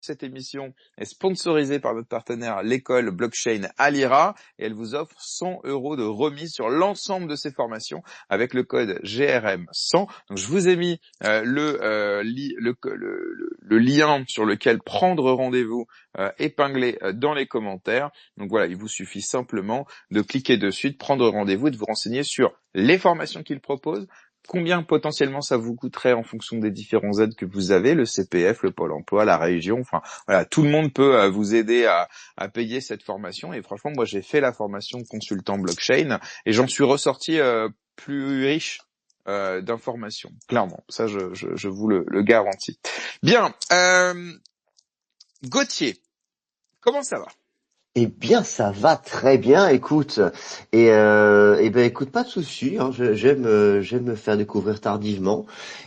Cette émission est sponsorisée par notre partenaire, l'école blockchain Alira, et elle vous offre 100 € de remise sur l'ensemble de ses formations avec le code GRM100. Donc, je vous ai mis le lien sur lequel prendre rendez-vous épinglé dans les commentaires. Donc voilà, il vous suffit simplement de cliquer dessus, de prendre rendez-vous et de vous renseigner sur les formations qu'il propose, combien potentiellement ça vous coûterait en fonction des différents aides que vous avez, le CPF, le Pôle emploi, la région, enfin voilà, tout le monde peut vous aider à payer cette formation. Et franchement, moi j'ai fait la formation consultant blockchain et j'en suis ressorti plus riche d'informations, clairement. Ça, je vous le garantis. Bien, Gauthier, comment ça va? Eh bien, ça va très bien, écoute. Ben, écoute, pas de souci. Hein, j'aime me faire découvrir tardivement.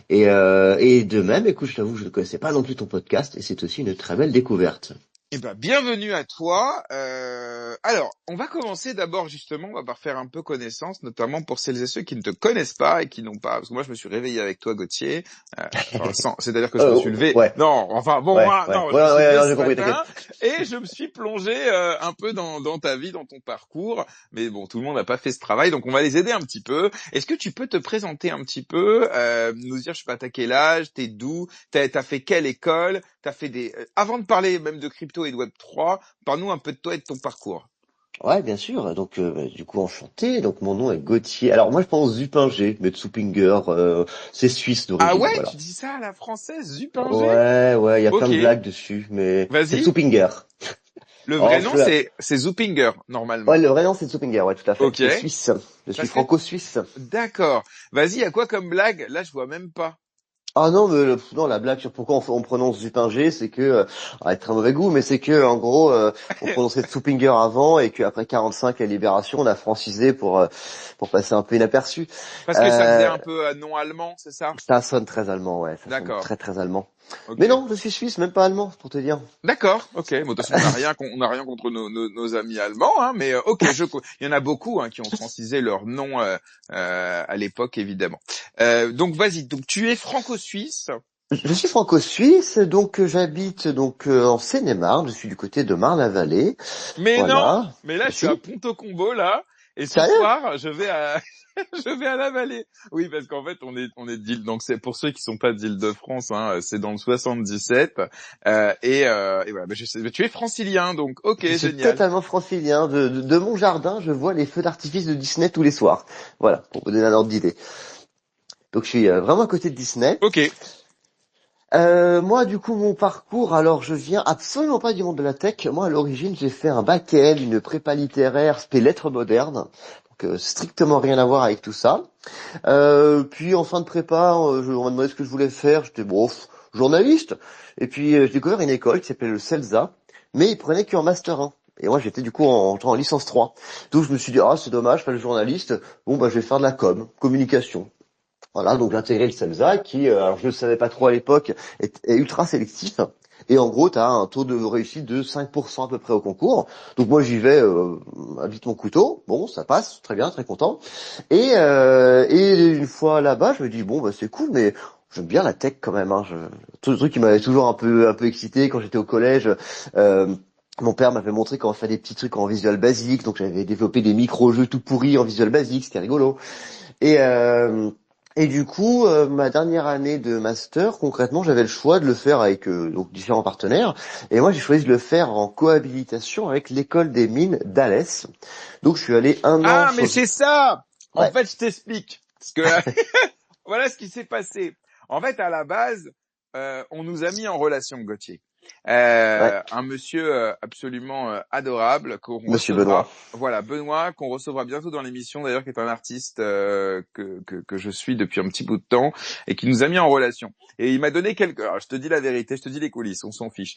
Et de même, écoute, je t'avoue, je ne connaissais pas non plus ton podcast, et c'est aussi une très belle découverte. Eh ben, bienvenue à toi. Alors, on va commencer d'abord justement, on va par faire un peu connaissance, notamment pour celles et ceux qui ne te connaissent pas et qui n'ont pas, parce que moi je me suis réveillé avec toi, Gauthier. C'est-à-dire que je me suis levé. Ouais, Non, enfin bon, ouais, voilà, ouais, non, je me ouais, suis ouais, levé non, ce j'ai compris, t'inquiète. matin et je me suis plongé un peu dans ta vie, dans ton parcours. Mais bon, tout le monde n'a pas fait ce travail, donc on va les aider un petit peu. Est-ce que tu peux te présenter un petit peu, nous dire, je sais pas, t'as quel âge, t'es d'où, t'as fait quelle école, t'as fait des. Avant de parler même de crypto et de Web 3. Parle-nous un peu de toi et de ton parcours. Ouais, bien sûr. Donc, du coup, enchanté. Donc, mon nom est Gauthier. Alors, moi, je pense Zupinger, mais Zupinger, c'est suisse Ah d'origine, ouais, voilà. tu dis ça à la française, Zupinger? Ouais, ouais, il y a plein Ok, de blagues dessus, mais c'est vas-y. Zupinger. Le Oh, vrai nom, c'est Zupinger, ouais, normalement. le vrai nom, c'est Zupinger, ouais, tout à fait. Ok, C'est suisse. Je suis parce que... franco-suisse. D'accord. Vas-y, à quoi comme blague? Là, je vois même pas. Ah non, mais non, la blague sur pourquoi on prononce Zupinger, c'est que, avec très mauvais goût, mais c'est que, en gros, on prononçait Zupinger avant et qu'après 45, la Libération, on a francisé pour passer un peu inaperçu. Parce que ça faisait Euh, un peu non allemand, c'est ça? Ça sonne très allemand, ouais, ça sonne D'accord. très très allemand. Ok. Mais non, je suis suisse, même pas allemand, pour te dire. D'accord, ok. Bon, de toute façon, on n'a rien contre nos amis allemands, hein, mais ok, il y en a beaucoup hein, qui ont francisé leur nom à l'époque, évidemment. Donc, vas-y. Donc, tu es franco-suisse. Je suis franco-suisse, donc j'habite donc en Seine-et-Marne, je suis du côté de Marne-la-Vallée. Mais non, Voilà. mais là, je suis à Si? Ponto Combo là, et ce Sérieux? soir, je vais à, je vais à la Vallée. Oui, parce qu'en fait, on est d'Île, donc c'est pour ceux qui sont pas d'Île-de-France, hein, c'est dans le 77, et voilà. Mais je sais, mais tu es francilien, donc ok, Je suis génial. totalement francilien. De mon jardin, je vois les feux d'artifice de Disney tous les soirs. Voilà, pour vous donner un ordre d'idée. Donc je suis vraiment à côté de Disney. Ok. Moi, du coup, mon parcours, alors je viens absolument pas du monde de la tech. Moi, à l'origine, j'ai fait un bac L, une prépa littéraire, spé lettres modernes. Donc, strictement rien à voir avec tout ça. Puis, en fin de prépa, on m'a demandé ce que je voulais faire. J'étais, bon, journaliste. Et puis, j'ai découvert une école qui s'appelait le CELSA, mais ils prenaient qu'en Master 1. Et moi, j'étais du coup en licence 3. Donc, je me suis dit, ah, c'est dommage, pas le journaliste. Bon, bah, je vais faire de la communication. Voilà, donc j'ai intégré le CELSA qui, alors je ne savais pas trop à l'époque, est ultra sélectif. Et en gros, tu as un taux de réussite de 5% à peu près au concours. Donc moi j'y vais à vite mon couteau. Bon, ça passe, très bien, très content. Et une fois là-bas, je me dis bon bah c'est cool, mais j'aime bien la tech quand même. Hein. Tout le truc qui m'avait toujours un peu excité quand j'étais au collège. Euh, Mon père m'avait montré comment faire des petits trucs en Visual Basic, donc j'avais développé des micro-jeux tout pourris en Visual Basic, c'était rigolo. Et et du coup, ma dernière année de master, concrètement, j'avais le choix de le faire avec donc différents partenaires. Et moi, j'ai choisi de le faire en cohabilitation avec l'école des mines d'Alès. Donc, je suis allé un an Ah, mais sur... c'est ça. En Ouais, fait, je t'explique. Parce que voilà ce qui s'est passé. En fait, à la base, on nous a mis en relation, Gauthier. ouais, Un monsieur absolument adorable qu'on Monsieur Benoît. recevra, voilà, Benoît, qu'on recevra bientôt dans l'émission d'ailleurs, qui est un artiste que je suis depuis un petit bout de temps et qui nous a mis en relation. Et il m'a donné quelques, alors je te dis la vérité, je te dis les coulisses, on s'en fiche.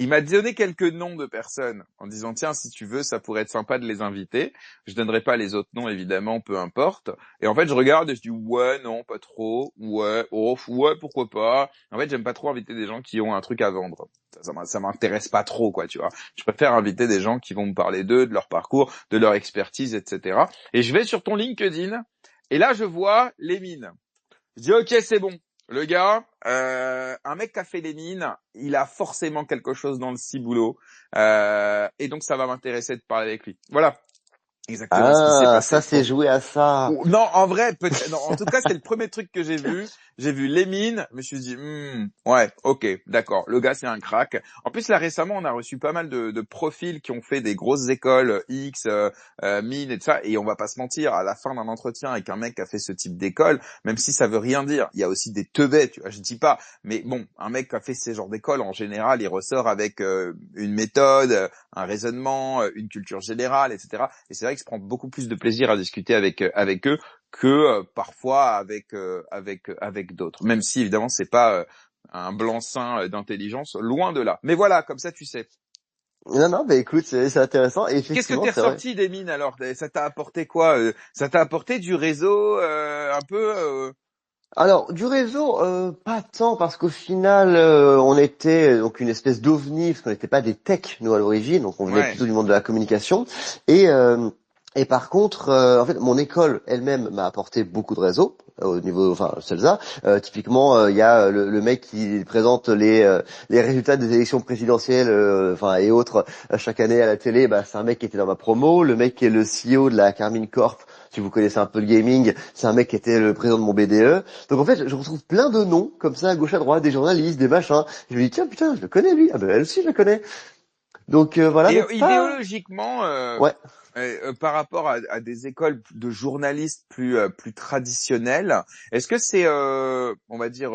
Il m'a donné quelques noms de personnes en disant tiens, si tu veux, ça pourrait être sympa de les inviter. Je donnerai pas les autres noms évidemment, peu importe. Et en fait, je regarde et je dis ouais, non, pas trop, ouais, oh, ouais, pourquoi pas. En fait, j'aime pas trop inviter des gens qui ont un truc à vendre. Ça m'intéresse pas trop, quoi, tu vois. Je préfère inviter des gens qui vont me parler d'eux, de leur parcours, de leur expertise, etc. Et je vais sur ton LinkedIn et là, je vois les mines. Je dis ok, c'est bon. Le gars, un mec qui a fait les mines, il a forcément quelque chose dans le ciboulot, et donc ça va m'intéresser de parler avec lui. Voilà exactement ce qui s'est Ah, ça passé. c'est joué à ça. Non, en vrai, peut-être. Non, en tout cas, c'est le premier truc que j'ai vu. J'ai vu les mines. Je me suis dit, ouais, ok, d'accord. Le gars, c'est un crack. En plus, là récemment, on a reçu pas mal de profils qui ont fait des grosses écoles X, mines et tout ça. Et on va pas se mentir, à la fin d'un entretien avec un mec qui a fait ce type d'école, même si ça veut rien dire, il y a aussi des teubés. Tu vois, je dis pas, mais bon, un mec qui a fait ces genres d'écoles, en général, il ressort avec une méthode, un raisonnement, une culture générale, etc. Et c'est vrai que je prends beaucoup plus de plaisir à discuter avec eux que parfois avec d'autres. Même si évidemment c'est pas un blanc-seing d'intelligence, loin de là. Mais voilà, comme ça tu sais. Non, non, bah écoute, c'est intéressant. Et Qu'est-ce que effectivement, t'es c'est vrai. ressorti des mines alors? Ça t'a apporté quoi? Ça t'a apporté du réseau un peu Alors, du réseau, pas tant, parce qu'au final, on était donc une espèce d'ovni, parce qu'on n'était pas des techs, nous, à l'origine, donc on venait Ouais. plutôt du monde de la communication. Et, et par contre, en fait, mon école elle-même m'a apporté beaucoup de réseau, au niveau, enfin, CELSA. Typiquement, il y a le mec qui présente les résultats des élections présidentielles, enfin, et autres, chaque année à la télé, bah, c'est un mec qui était dans ma promo. Le mec qui est le CEO de la Carmine Corp, si vous connaissez un peu le gaming, c'est un mec qui était le président de mon BDE. Donc en fait, je retrouve plein de noms comme ça à gauche à droite, des journalistes, des machins. Je me dis tiens putain, je le connais lui. Ah ben elle aussi je le connais. Donc voilà, Et donc pas. idéologiquement, Ouais. par rapport à des écoles de journalistes plus traditionnelles, est-ce que c'est, on va dire,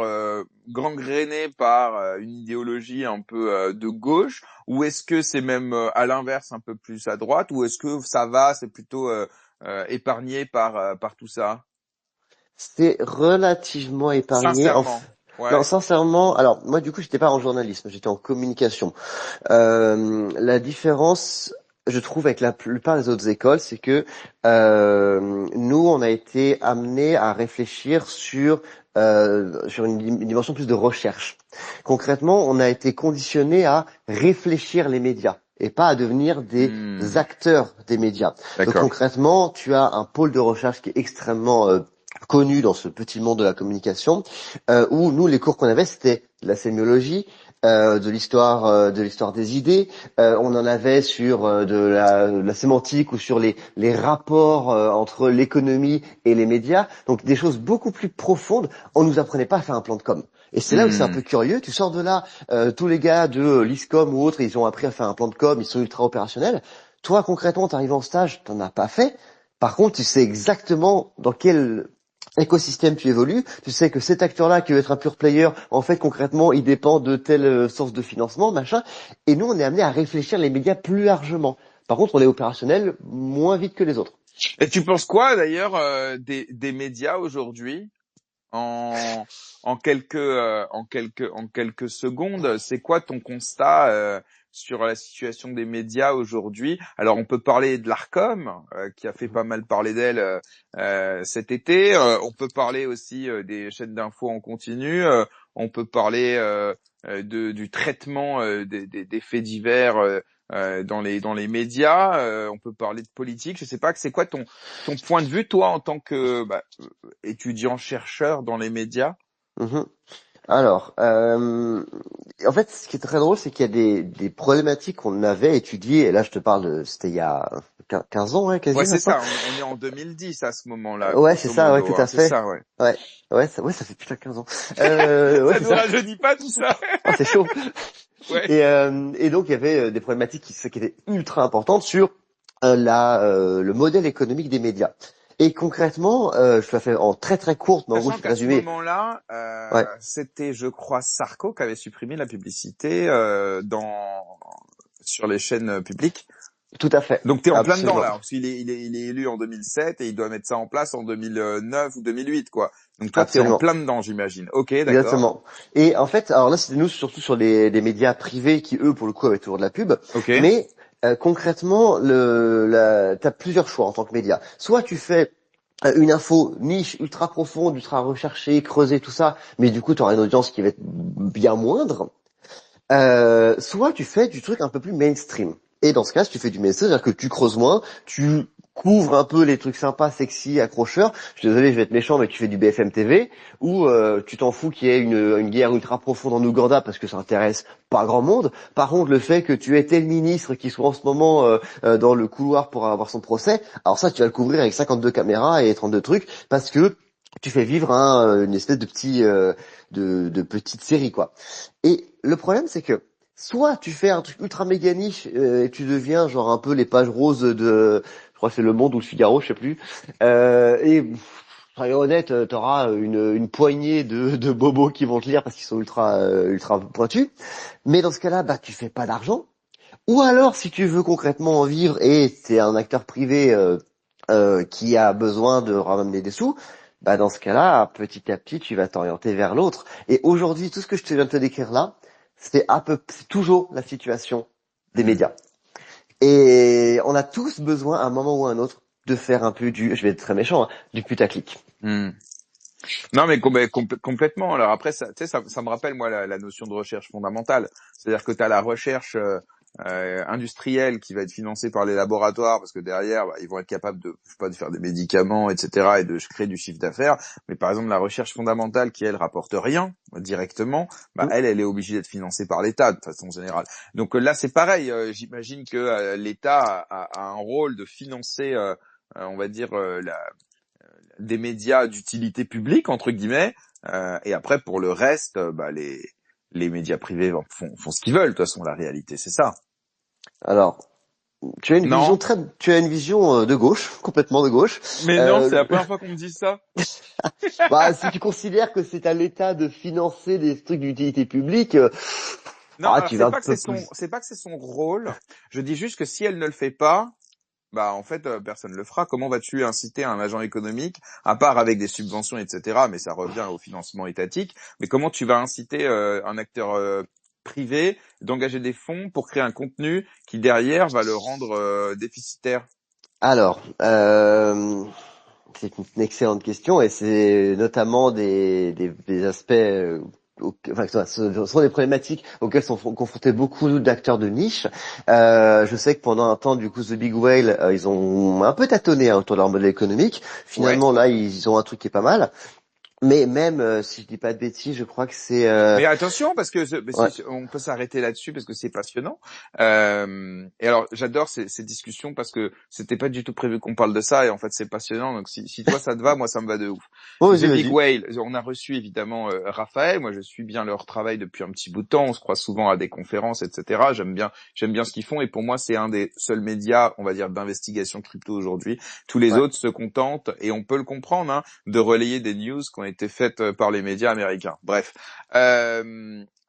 gangréné par une idéologie un peu de gauche, ou est-ce que c'est même à l'inverse un peu plus à droite, ou est-ce que ça va, c'est plutôt épargné par tout ça? C'est relativement épargné. Sincèrement, Non, ouais. sincèrement, alors moi du coup j'étais pas en journalisme, j'étais en communication. La différence, je trouve, avec la plupart des autres écoles, c'est que nous, on a été amenés à réfléchir sur une dimension plus de recherche. Concrètement, on a été conditionné à réfléchir les médias et pas à devenir des Hmm, acteurs des médias. Donc d'accord. concrètement, tu as un pôle de recherche qui est extrêmement connu dans ce petit monde de la communication, où nous, les cours qu'on avait, c'était de la sémiologie, de l'histoire des idées. On en avait sur de la sémantique ou sur les rapports entre l'économie et les médias. Donc des choses beaucoup plus profondes. On nous apprenait pas à faire un plan de com. Et c'est là où c'est un Hmm. peu curieux. Tu sors de là, tous les gars de l'ISCOM ou autres, ils ont appris à faire un plan de com, ils sont ultra opérationnels. Toi, concrètement, tu arrives en stage, t'en as pas fait. Par contre, tu sais exactement dans quel écosystème tu évolues, tu sais que cet acteur-là qui veut être un pure player, en fait concrètement il dépend de telle source de financement, machin, et nous on est amené à réfléchir les médias plus largement. Par contre on est opérationnel moins vite que les autres. Et tu penses quoi d'ailleurs des médias aujourd'hui? en, en quelques secondes, c'est quoi ton constat sur la situation des médias aujourd'hui? Alors, on peut parler de l'Arcom, qui a fait pas mal parler d'elle cet été. On peut parler aussi des chaînes d'infos en continu. On peut parler du traitement des faits divers dans les médias. On peut parler de politique. Je sais pas, c'est quoi ton point de vue, toi, en tant que étudiant chercheur dans les médias? Mhm. Alors, en fait, ce qui est très drôle, c'est qu'il y a des problématiques qu'on avait étudiées, et là je te parle c'était il y a 15 ans, hein, Ouais, quasi c'est maintenant. ça. On est en 2010 à ce moment-là, Ouais, c'est grosso ça, ouais, modo. tout Hein. à C'est fait. ça, ouais. Ouais, ouais, ça fait putain 15 ans. Ouais, Ça c'est nous ça. rajeunit pas tout ça. Oh, c'est chaud. Ouais. Et donc il y avait des problématiques qui étaient ultra importantes sur le modèle économique des médias. Et concrètement, je te la fais en très très courte, mais en gros je Sachant vais te qu'à ce résumer. moment-là, Ouais, c'était, je crois, Sarko qui avait supprimé la publicité sur les chaînes publiques. tout à fait, Donc t'es en plein dedans absolument, là, parce qu'il est élu en 2007 et il doit mettre ça en place en 2009 ou 2008 quoi. Donc toi t'es en absolument, plein dedans, j'imagine. Ok, d'accord. exactement. Et en fait, alors là c'était nous surtout sur les médias privés qui eux pour le coup avaient toujours de la pub, Ok. mais concrètement, t'as plusieurs choix en tant que média. Soit tu fais une info niche ultra profonde, ultra recherchée, creusée, tout ça, mais du coup tu auras une audience qui va être bien moindre. Soit tu fais du truc un peu plus mainstream. Et dans ce cas, si tu fais du mainstream, c'est-à-dire que tu creuses moins, tu couvre un peu les trucs sympas, sexy, accrocheurs. Je suis désolé, je vais être méchant, mais tu fais du BFM TV, ou tu t'en fous qu'il y ait une guerre ultra profonde en Ouganda parce que ça intéresse pas grand monde. Par contre, le fait que tu aies tel ministre qui soit en ce moment dans le couloir pour avoir son procès, alors ça, tu vas le couvrir avec 52 caméras et 32 trucs, parce que tu fais vivre une espèce de de petite série, quoi. Et le problème, c'est que soit tu fais un truc ultra méga niche et tu deviens genre un peu les pages roses je crois que c'est Le Monde ou Le Figaro, je sais plus. Et soyons honnêtes, t'auras une poignée de bobos qui vont te lire parce qu'ils sont ultra pointus. Mais dans ce cas-là, bah tu fais pas d'argent. Ou alors, si tu veux concrètement en vivre et t'es un acteur privé qui a besoin de ramener des sous, bah dans ce cas-là, petit à petit, tu vas t'orienter vers l'autre. Et aujourd'hui, tout ce que je te viens de te décrire là, c'est toujours la situation des Hmm. médias. Et on a tous besoin, à un moment ou à un autre, de faire un peu je vais être très méchant, hein, du putaclic. Hmm. Non, mais complètement. Alors après, ça, tu sais, ça me rappelle moi la notion de recherche fondamentale. C'est-à-dire que tu as la recherche industrielle qui va être financée par les laboratoires parce que derrière, bah, ils vont être capables de, je sais pas, de faire des médicaments, etc., et de créer du chiffre d'affaires. Mais par exemple, la recherche fondamentale qui elle rapporte rien directement, bah Mm. elle est obligée d'être financée par l'État de façon générale. Donc là, c'est pareil. J'imagine que l'État a un rôle de financer, on va dire, des médias d'utilité publique entre guillemets, et après pour le reste, bah les médias privés font ce qu'ils veulent. De toute façon, la réalité, c'est ça. Alors, Non, tu as une vision de gauche, complètement de gauche. mais non, c'est Euh, la première fois qu'on me dit ça. Bah, si tu considères que c'est à l'État de financer des trucs d'utilité publique, Non, alors tu vas un peu plus. c'est pas que c'est son rôle. Je dis juste que si elle ne le fait pas, bah en fait personne le fera. Comment vas-tu inciter un agent économique, à part avec des subventions, etc. Mais ça revient au financement étatique. Mais comment tu vas inciter un acteur privé d'engager des fonds pour créer un contenu qui derrière va le rendre déficitaire? Alors, c'est une excellente question et c'est notamment des aspects, enfin, ce sont des problématiques auxquelles sont confrontés beaucoup d'acteurs de niche. Je sais que pendant un temps, du coup, The Big Whale, ils ont un peu tâtonné hein, autour de leur modèle économique. Ouais. Finalement, là, ils ont un truc qui est pas mal. Mais même, si je dis pas de bêtises, je crois que c'est... Mais attention, parce que ouais. on peut s'arrêter là-dessus parce que c'est passionnant. Et alors, j'adore ces discussions parce que c'était pas du tout prévu qu'on parle de ça et en fait c'est passionnant. Donc si toi ça te va, moi ça me va de ouf. Oh, The vas-y, Big vas-y. Whale, on a reçu évidemment Raphaël. Moi, je suis bien leur travail depuis un petit bout de temps. On se croise souvent à des conférences, etc. J'aime bien ce qu'ils font et pour moi c'est un des seuls médias, on va dire, d'investigation crypto aujourd'hui. Tous les Ouais. autres se contentent et on peut le comprendre, hein, de relayer des news qui ont été faites par les médias américains. Bref.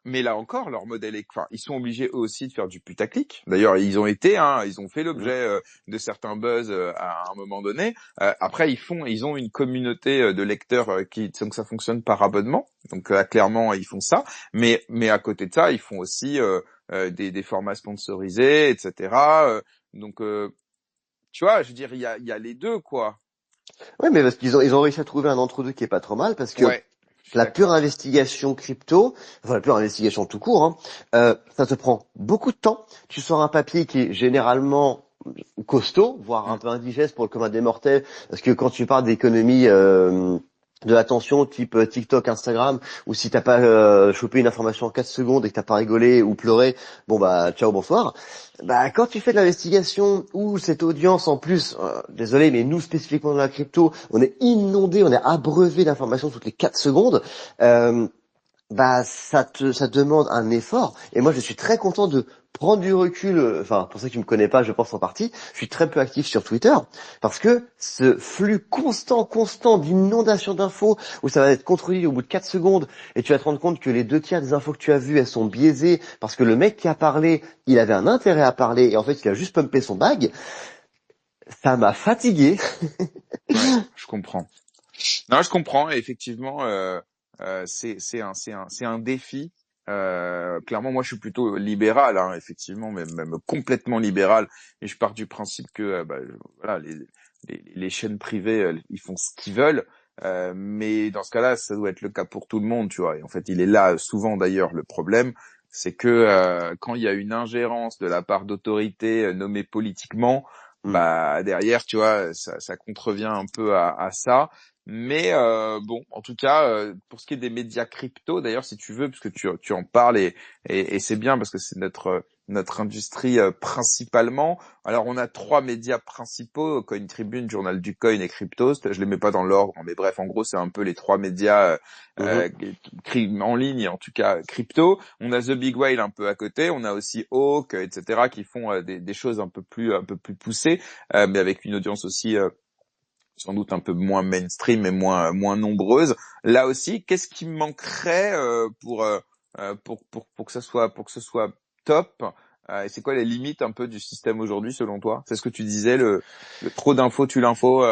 Mais là encore, leur modèle est, enfin, ils sont obligés eux aussi de faire du putaclic. D'ailleurs, ils ont été, hein, ils ont fait l'objet Mhm. de certains buzz à un moment donné. Après, ils ont une communauté de lecteurs qui, donc ça fonctionne par abonnement. Donc clairement, ils font ça. Mais à côté de ça, ils font aussi des formats sponsorisés, etc. Donc, tu vois, je veux dire, il y a les deux, quoi. Ouais, mais parce ils ont réussi à trouver un entre-deux qui est pas trop mal parce que Ouais, je suis la pure d'accord. investigation crypto, enfin la pure investigation tout court, hein, ça te prend beaucoup de temps. Tu sors un papier qui est généralement costaud, voire un Mm. peu indigeste pour le commun des mortels, parce que quand tu parles d'économie de l'attention type TikTok, Instagram, ou si t'as pas chopé une information en 4 secondes et que t'as pas rigolé ou pleuré, bon bah ciao bonsoir. Bah quand tu fais de l'investigation ou cette audience en plus, désolé mais nous spécifiquement dans la crypto, on est inondé, on est abreuvé d'informations toutes les 4 secondes. Euh, Bah ça demande un effort et moi je suis très content de prendre du recul, enfin pour ceux qui me connaissent pas je pense en partie, je suis très peu actif sur Twitter parce que ce flux constant d'inondation d'infos où ça va être contrôlé au bout de 4 secondes et tu vas te rendre compte que les deux tiers des infos que tu as vues elles sont biaisées parce que le mec qui a parlé il avait un intérêt à parler et en fait il a juste pumpé son bag, ça m'a fatigué. Ouais, je comprends. Non, je comprends. Et effectivement, c'est un défi. Clairement, moi, je suis plutôt libéral, hein, effectivement, même complètement libéral. Et je pars du principe que, voilà, les chaînes privées, ils font ce qu'ils veulent. Mais dans ce cas-là, ça doit être le cas pour tout le monde, tu vois. Et en fait, il est là souvent d'ailleurs le problème, c'est que quand il y a une ingérence de la part d'autorités nommées politiquement, Hmm. bah derrière, tu vois, ça contrevient un peu à ça. Mais bon, en tout cas, pour ce qui est des médias crypto, d'ailleurs, si tu veux, parce que tu en parles et c'est bien parce que c'est notre industrie principalement. Alors, on a trois médias principaux, Coin Tribune, Journal du Coin et Cryptost. Je les mets pas dans l'ordre, mais bref, en gros, c'est un peu les trois médias Mhm. en ligne, en tout cas crypto. On a The Big Whale un peu à côté. On a aussi Hawk, etc., qui font des choses un peu plus poussées, mais avec une audience aussi sans doute un peu moins mainstream et moins nombreuse. Là aussi, qu'est-ce qui manquerait pour que ça soit top? Et c'est quoi les limites un peu du système aujourd'hui selon toi? C'est ce que tu disais, le trop d'infos tue l'info.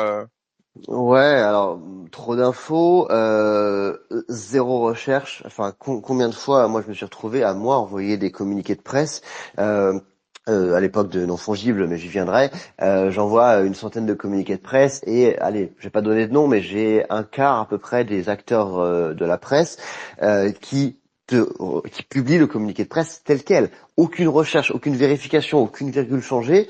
Ouais, alors trop d'infos, zéro recherche. Enfin, combien de fois moi je me suis retrouvé à moi envoyer des communiqués de presse euh, à l'époque de non fongible, mais j'y viendrai. J'envoie une centaine de communiqués de presse et allez, je vais pas donner de nom, mais j'ai un quart à peu près des acteurs de la presse qui publient le communiqué de presse tel quel. Aucune recherche, aucune vérification, aucune virgule changée.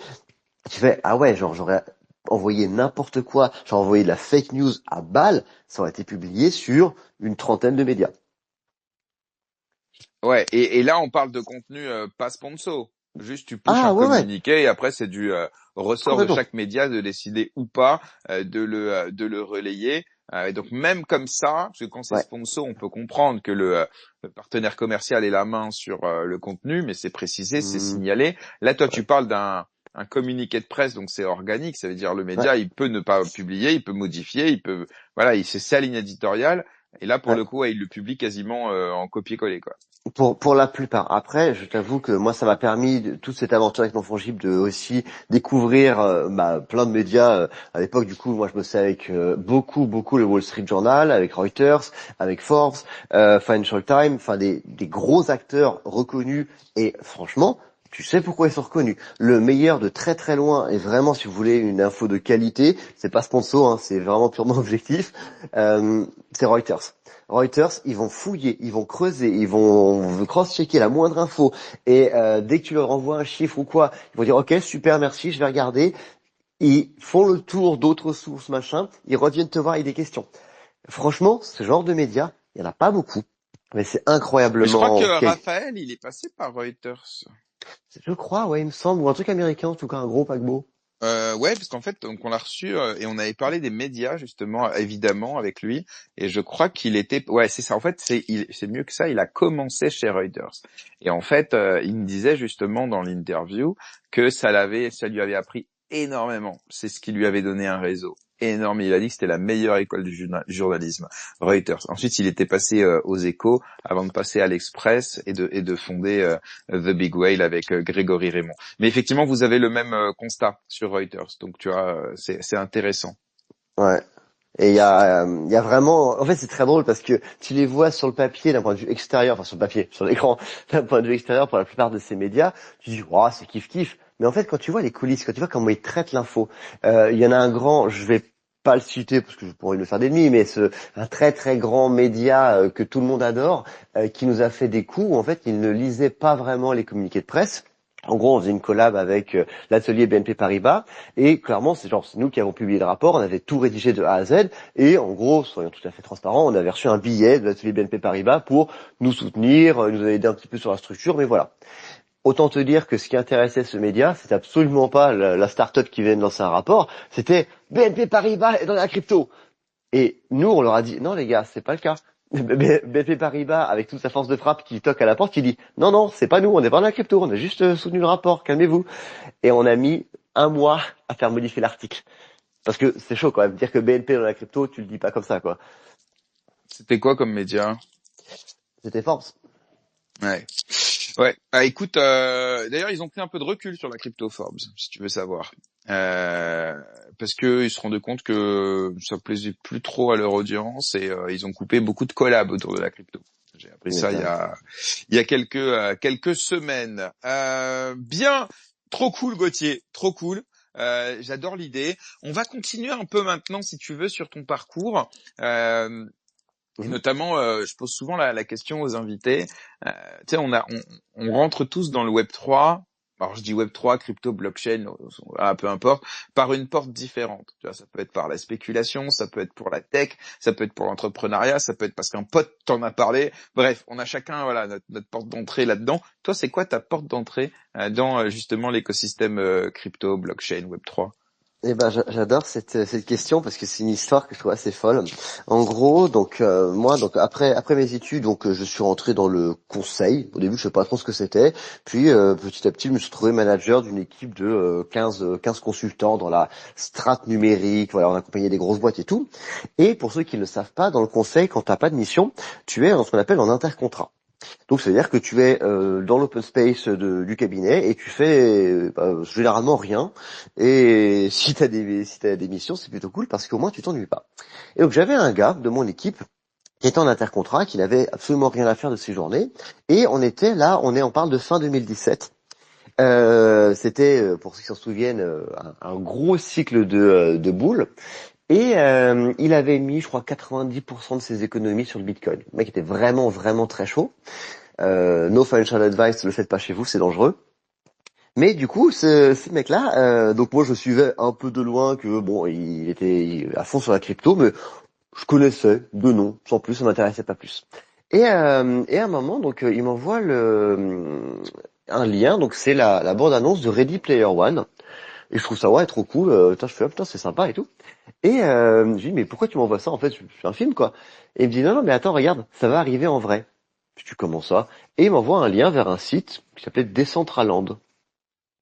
Tu fais, ah ouais, genre j'aurais envoyé n'importe quoi, j'aurais envoyé de la fake news à balle, ça aurait été publié sur une trentaine de médias. Ouais, et là on parle de contenu pas sponsor. Juste tu pushes Ah un ouais, ouais, communiqué et après c'est du ressort de complètement. chaque média de décider ou pas de le relayer. Et donc même comme ça, parce que quand c'est Ouais, sponsor, on peut comprendre que le partenaire commercial ait la main sur le contenu, mais c'est précisé, c'est hmm, signalé. Là, toi, tu ouais, parles d'un communiqué de presse, donc c'est organique, ça veut dire le ouais, média, il peut ne pas publier, il peut modifier, il peut, voilà, c'est sa ligne éditoriale. Et là, pour ouais. le coup, ouais, il le publie quasiment en copier-coller, quoi. Pour la plupart. Après, je t'avoue que moi, ça m'a permis toute cette aventure avec mon fongible de aussi découvrir plein de médias. À l'époque, du coup, moi, je bossais avec beaucoup le Wall Street Journal, avec Reuters, avec Forbes, Financial Times, enfin des gros acteurs reconnus. Et franchement, tu sais pourquoi ils sont reconnus. Le meilleur de très très loin, et vraiment, si vous voulez une info de qualité, c'est pas sponsor, hein, c'est vraiment purement objectif. C'est Reuters. Reuters, ils vont fouiller, ils vont creuser, ils vont cross-checker la moindre info. Et dès que tu leur envoies un chiffre ou quoi, ils vont dire OK, super, merci, je vais regarder. Ils font le tour d'autres sources, machin. Ils reviennent te voir avec des questions. Franchement, ce genre de médias, il y en a pas beaucoup, mais c'est Mais je crois que incroyablement quali. Raphaël, il est passé par Reuters. Je crois, ouais, il me semble, ou un truc américain, en tout cas, un gros paquebot. Ouais, parce qu'en fait, donc on l'a reçu et on avait parlé des médias justement, évidemment, avec lui. Et je crois qu'il était, ouais, c'est ça. En fait, c'est mieux que ça. Il a commencé chez Reuters. Et en fait, il me disait justement dans l'interview que ça lui avait appris énormément. C'est ce qui lui avait donné un réseau énorme. Il a dit que c'était la meilleure école du journalisme, Reuters. Ensuite, il était passé aux Échos avant de passer à l'Express et de fonder The Big Whale avec Grégory Raymond. Mais effectivement, vous avez le même constat sur Reuters, donc tu vois, c'est intéressant. Ouais. Et il y a vraiment, en fait, c'est très drôle parce que tu les vois sur le papier d'un point de vue extérieur, enfin sur le papier, sur l'écran, d'un point de vue extérieur pour la plupart de ces médias, tu dis, oh, c'est kiff kiff. Mais en fait, quand tu vois les coulisses, quand tu vois comment ils traitent l'info, il y en a un grand, je vais pas le citer parce que je pourrais le faire d'ennemi, mais un très très grand média que tout le monde adore, qui nous a fait des coups où en fait, il ne lisait pas vraiment les communiqués de presse. En gros, on faisait une collab avec l'atelier BNP Paribas et clairement, c'est nous qui avons publié le rapport, on avait tout rédigé de A à Z et en gros, soyons tout à fait transparents, on avait reçu un billet de l'atelier BNP Paribas pour nous soutenir, nous aider un petit peu sur la structure, mais voilà. Autant te dire que ce qui intéressait ce média, c'est absolument pas la start-up qui vient de lancer un rapport, c'était BNP Paribas est dans la crypto. Et nous, on leur a dit, non les gars, c'est pas le cas. BNP Paribas, avec toute sa force de frappe, qui toque à la porte, qui dit, non, non, c'est pas nous, on est pas dans la crypto, on a juste soutenu le rapport, calmez-vous. Et on a mis un mois à faire modifier l'article. Parce que c'est chaud quand même, dire que BNP dans la crypto, tu le dis pas comme ça, quoi. C'était quoi comme média? C'était force. Ouais. Ouais. Ah, écoute, d'ailleurs, ils ont pris un peu de recul sur la crypto Forbes, si tu veux savoir. Euh, Parce que ils se rendaient compte que ça plaisait plus trop à leur audience et ils ont coupé beaucoup de collabs autour de la crypto. J'ai appris Tu ça il y m'étonnes. a il y a quelques semaines. Bien, trop cool Gauthier, trop cool. J'adore l'idée. On va continuer un peu maintenant, si tu veux, sur ton parcours. Euh, et Mhm. notamment, je pose souvent la question aux invités. Tu sais, on rentre tous dans le Web 3. alors je dis Web3, crypto, blockchain, voilà, peu importe, par une porte différente. Tu vois, ça peut être par la spéculation, ça peut être pour la tech, ça peut être pour l'entrepreneuriat, ça peut être parce qu'un pote t'en a parlé. Bref, on a chacun voilà notre porte d'entrée là-dedans. Toi, c'est quoi ta porte d'entrée dans justement l'écosystème crypto, blockchain, Web3? Eh ben, j'adore cette question parce que c'est une histoire que je trouve assez folle. En gros, donc moi, donc après mes études, donc je suis rentré dans le conseil. Au début, je sais pas trop ce que c'était. Puis petit à petit, je me suis trouvé manager d'une équipe de 15 consultants dans la strate numérique. Voilà, on accompagnait des grosses boîtes et tout. Et pour ceux qui ne le savent pas, dans le conseil, quand t'as pas de mission, tu es en ce qu'on appelle en intercontrat. Donc, c'est-à-dire que tu es dans l'open space du cabinet et tu fais généralement rien. Et si t'as des missions, c'est plutôt cool parce qu'au moins tu t'ennuies pas. Et donc, j'avais un gars de mon équipe qui était en intercontrat, qui n'avait absolument rien à faire de ses journées. Et on parle de fin 2017. C'était, pour ceux qui s'en souviennent, un gros cycle de boules. Et il avait mis, je crois, 90% de ses économies sur le Bitcoin. Le mec était vraiment, vraiment très chaud. No financial advice, le faites pas chez vous, c'est dangereux. Mais du coup, ce mec-là, donc moi je suivais un peu de loin que bon, il était à fond sur la crypto, mais je connaissais de nom, sans plus, ça m'intéressait pas plus. Et à un moment, donc il m'envoie un lien, donc c'est la bande-annonce de Ready Player One. Et je trouve ça ouais trop cool. Putain, je fais putain c'est sympa et tout. Et je lui dis mais pourquoi tu m'envoies ça en fait? Je fais un film quoi. Et il me dit non non mais attends regarde, ça va arriver en vrai. Puis tu commences ça et il m'envoie un lien vers un site qui s'appelait Decentraland.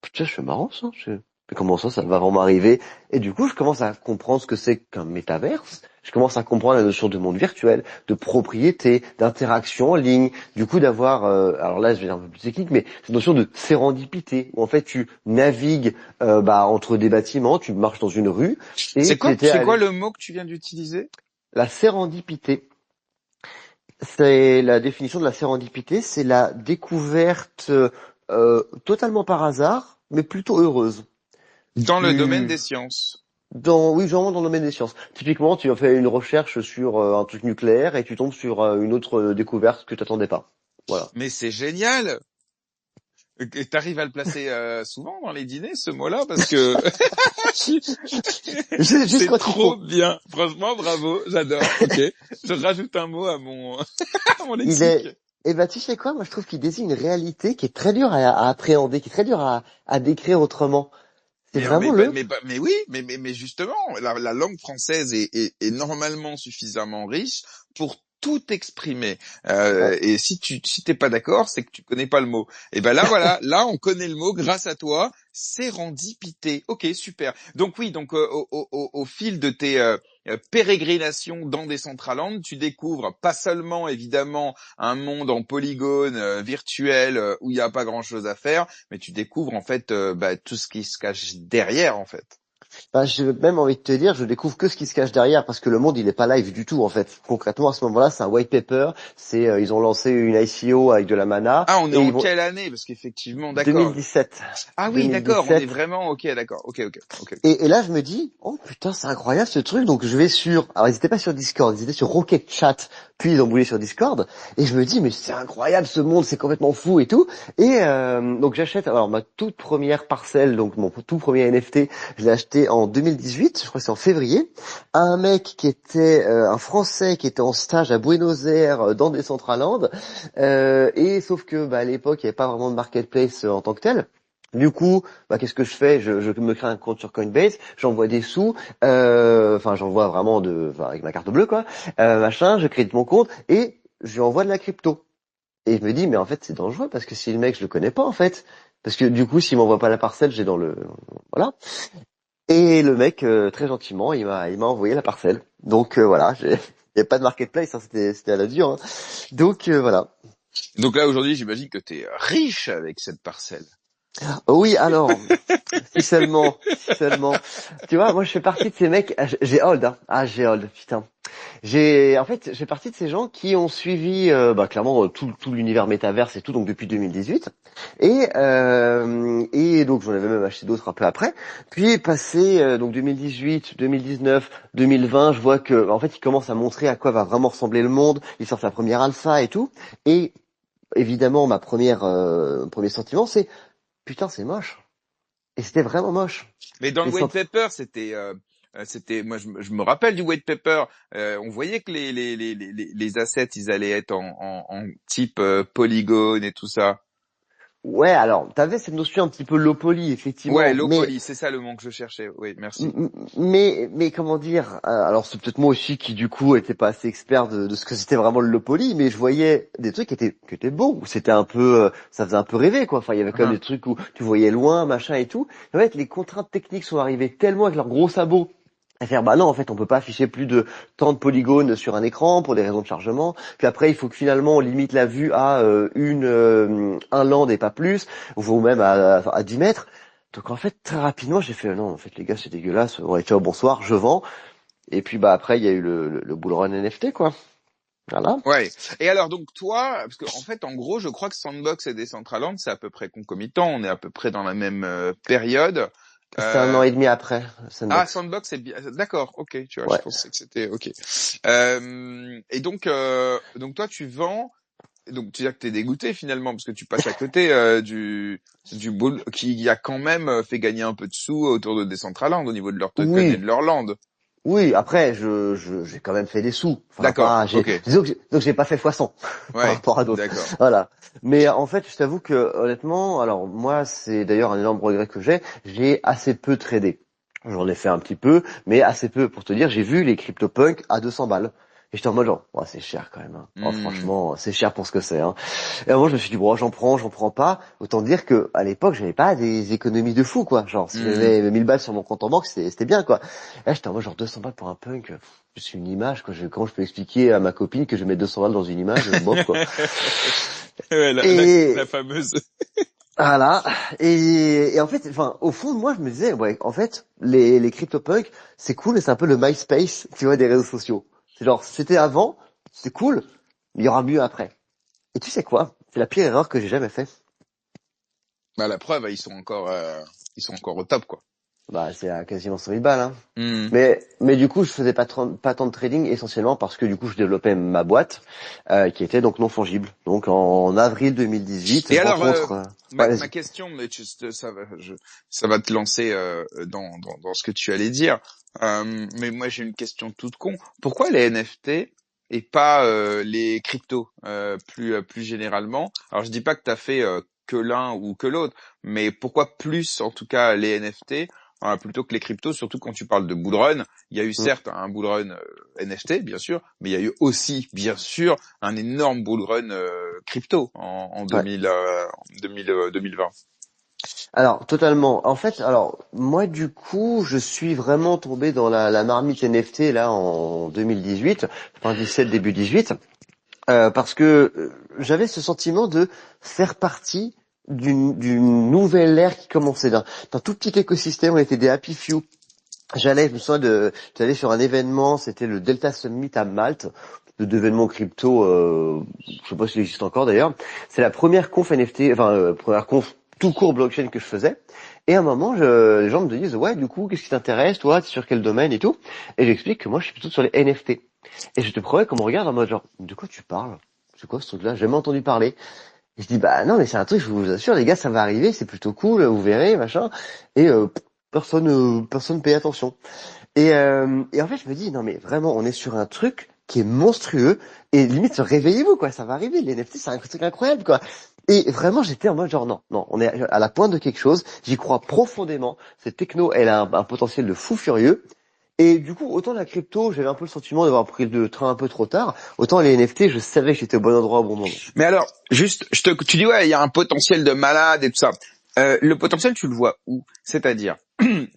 Putain je fais marrant ça. Mais comment ça va vraiment arriver? Et du coup je commence à comprendre ce que c'est qu'un métaverse. Je commence à comprendre la notion de monde virtuel, de propriété, d'interaction en ligne, du coup d'avoir, alors là je vais un peu plus technique, mais cette notion de sérendipité, où en fait tu navigues entre des bâtiments, tu marches dans une rue, et tu étais C'est quoi allé... le mot que tu viens d'utiliser? La sérendipité, c'est la définition de la sérendipité, c'est la découverte totalement par hasard, mais plutôt heureuse. Dans le domaine des sciences. Oui, vraiment dans le domaine des sciences. Typiquement, tu as fait une recherche sur un truc nucléaire et tu tombes sur une autre découverte que tu t'attendais pas. Voilà. Mais c'est génial! Et t'arrives à le placer souvent dans les dîners, ce mot-là, parce que Juste c'est quand il trop faut. bien. Franchement, bravo, j'adore. Ok, je rajoute un mot à mon à mon Il lexique. est. Eh ben, tu sais quoi? Moi, je trouve qu'il désigne une réalité qui est très dure à appréhender, qui est très dure à décrire autrement. C'est vraiment le. Mais oui, mais justement, la langue française est normalement suffisamment riche pour tout exprimer. Ouais. Et si t'es pas d'accord, c'est que tu connais pas le mot. Et ben là voilà, là on connaît le mot grâce à toi. Sérendipité. Ok, super. Donc oui, donc au fil de tes pérégrinations dans Decentraland, tu découvres pas seulement évidemment un monde en polygone virtuel où il y a pas grand-chose à faire, mais tu découvres en fait tout ce qui se cache derrière en fait. J'ai même envie de te dire, je découvre que ce qui se cache derrière parce que le monde il est pas live du tout en fait. Concrètement à ce moment-là, c'est un white paper. Ils ont lancé une ICO avec de la mana Ah, on est et en ils vont quelle année? Parce qu'effectivement, d'accord. 2017. Ah oui, d'accord, on est 2017. vraiment ok, d'accord. Ok. Et là, je me dis, oh putain, c'est incroyable ce truc. Donc je vais alors ils étaient pas sur Discord, ils étaient sur Rocket Chat, puis ils ont bougé sur Discord. Et je me dis, mais c'est incroyable ce monde, c'est complètement fou et tout. Et donc j'achète, alors ma toute première parcelle, donc mon tout premier NFT, je l'ai acheté en 2018, je crois que c'est en février, à un mec qui était un Français qui était en stage à Buenos Aires dans Decentraland. Et sauf que à l'époque, il n'y avait pas vraiment de marketplace en tant que tel. Du coup, qu'est-ce que je fais? Je me crée un compte sur Coinbase, j'envoie des sous, j'envoie vraiment avec ma carte bleue quoi, machin, je crée mon compte et je lui envoie de la crypto. Et je me dis mais en fait c'est dangereux parce que si le mec je le connais pas en fait, parce que du coup s'il m'envoie pas la parcelle j'ai dans le voilà. Et le mec très gentiment il m'a envoyé la parcelle. Donc voilà, il y a pas de marketplace, hein, c'était à la dure. Hein. Donc voilà. Donc là aujourd'hui, j'imagine que t'es riche avec cette parcelle. Oui, alors, si seulement. Tu vois, moi je fais partie de ces mecs, j'ai hold, hein. Ah, j'ai hold, putain. En fait, j'ai partie de ces gens qui ont suivi, clairement, tout l'univers métaverse et tout, donc depuis 2018. Et donc j'en avais même acheté d'autres un peu après. Puis passé, donc 2018, 2019, 2020, je vois que, en fait, ils commencent à montrer à quoi va vraiment ressembler le monde. Ils sortent la première alpha et tout. Et évidemment, premier sentiment, c'est putain, c'est moche. Et c'était vraiment moche. Mais dans le Et white paper, c'était, moi je me rappelle du white paper. On voyait que les assets, ils allaient être en type polygone et tout ça. ouais, alors, t'avais cette notion un petit peu low poly, Ouais, effectivement, low mais poly, c'est ça le mot que je cherchais. Oui, merci. mais comment dire, alors c'est peut-être moi aussi qui du coup était pas assez expert de ce que c'était vraiment le low poly, mais je voyais des trucs qui étaient beaux, où c'était un peu, ça faisait un peu rêver quoi. Enfin, il y avait quand même Hein. des trucs où tu voyais loin, machin et tout. En fait, les contraintes techniques sont arrivées tellement avec leurs gros sabots. À faire, bah non, en fait, on peut pas afficher plus de tant de polygones sur un écran pour des raisons de chargement. Puis après, il faut que finalement on limite la vue à un land et pas plus, ou même à 10 mètres. Donc en fait, très rapidement, j'ai fait non, en fait les gars, c'est dégueulasse. Ouais, ciao, bonsoir, je vends. Et puis bah après, il y a eu le bull run NFT quoi. Voilà. Ouais. Et alors donc toi, parce que en fait, en gros, je crois que Sandbox et Decentraland, c'est à peu près concomitant. On est à peu près dans la même période. C'était un an Euh, et demi après Ah, Sandbox. Sandbox, c'est bien. D'accord, ok, tu vois, je Ouais. pensais que c'était ok. Et donc toi, tu vends. Donc tu dis que t'es dégoûté finalement parce que tu passes à côté du bull qui a quand même fait gagner un peu de sous autour de Decentraland au niveau de leur token et de Oui, leur land. oui. Après, j'ai quand même fait des sous. Enfin, D'accord, pas, j'ai, ok, disons que donc j'ai pas fait x100 par ouais, rapport à d'autres. d'accord. Voilà. Mais en fait, je t'avoue que honnêtement, alors moi, c'est d'ailleurs un énorme regret que j'ai assez peu tradé. J'en ai fait un petit peu, mais assez peu. Pour te dire, j'ai vu les CryptoPunk à 200 balles. Et j'étais en mode genre, ouais, c'est cher quand même. Hein. Oh, Hmm. franchement, c'est cher pour ce que c'est. Hein. Et moi, je me suis dit, bon, j'en prends pas. Autant dire que à l'époque, j'avais pas des économies de fou, quoi. Genre, si Hmm. j'avais 1000 balles sur mon compte en banque, c'était bien, quoi. Et là, j'étais en mode genre 200 balles pour un punk. Je suis une image, quoi. Comment je peux expliquer à ma copine que je mets 200 balles dans une image, bof, quoi. Ouais, la Et fameuse. voilà. Et en fait, enfin, au fond, moi, je me disais, ouais, en fait, les CryptoPunks, c'est cool, mais c'est un peu le MySpace, tu vois, des réseaux sociaux. C'est genre, c'était avant, c'est cool, mais il y aura mieux après. Et tu sais quoi? C'est la pire erreur que j'ai jamais fait. Bah la preuve, ils sont encore au top quoi. Bah, c'est à quasiment 100 000 balles, hein. Hmm. Mais du coup, je faisais pas tant de trading essentiellement parce que du coup, je développais ma boîte qui était donc non fongible. Donc en avril 2018, Et je alors, rencontre. Ouais, ma vas-y. question, mais ça va te lancer dans ce que tu allais dire. Mais moi, j'ai une question toute con. Pourquoi les NFT et pas les cryptos plus généralement? Alors, je dis pas que tu as fait que l'un ou que l'autre, mais pourquoi plus, en tout cas, les NFT plutôt que les cryptos, surtout quand tu parles de bull run. Il y a eu Mm. certes un bull run NFT, bien sûr, mais il y a eu aussi, bien sûr, un énorme bull run crypto en Ouais. 2020. Alors totalement. En fait, alors moi du coup, je suis vraiment tombé dans la marmite NFT là en 2018, fin 17 début 18, parce que j'avais ce sentiment de faire partie d'une nouvelle ère qui commençait d'un tout petit écosystème. On était des happy few. Je me souviens j'allais sur un événement, c'était le Delta Summit à Malte, d'événements crypto, je sais pas s'il existe encore d'ailleurs. C'est la première conf NFT, enfin première conf tout court blockchain que je faisais. Et à un moment, les gens me disent ouais, du coup, qu'est-ce qui t'intéresse, toi, t'es sur quel domaine et tout. Et j'explique que moi, je suis plutôt sur les NFT. Et je te promets qu'on me regarde en mode genre, de quoi tu parles? C'est quoi ce truc-là? J'ai jamais entendu parler. Et je dis bah non, mais c'est un truc, je vous assure, les gars, ça va arriver, c'est plutôt cool, vous verrez, machin. Et personne paye attention. Et en fait, je me dis, non mais vraiment, on est sur un truc qui est monstrueux, et limite, réveillez-vous, quoi, ça va arriver, les NFT, c'est un truc incroyable, quoi. Et vraiment, j'étais en mode genre, non, non, on est à la pointe de quelque chose, j'y crois profondément, cette techno, elle a un potentiel de fou furieux, et du coup, autant la crypto, j'avais un peu le sentiment d'avoir pris le train un peu trop tard, autant les NFT, je savais que j'étais au bon endroit au bon moment. Mais alors, juste, tu dis ouais, il y a un potentiel de malade et tout ça. Le potentiel, tu le vois où? C'est-à-dire,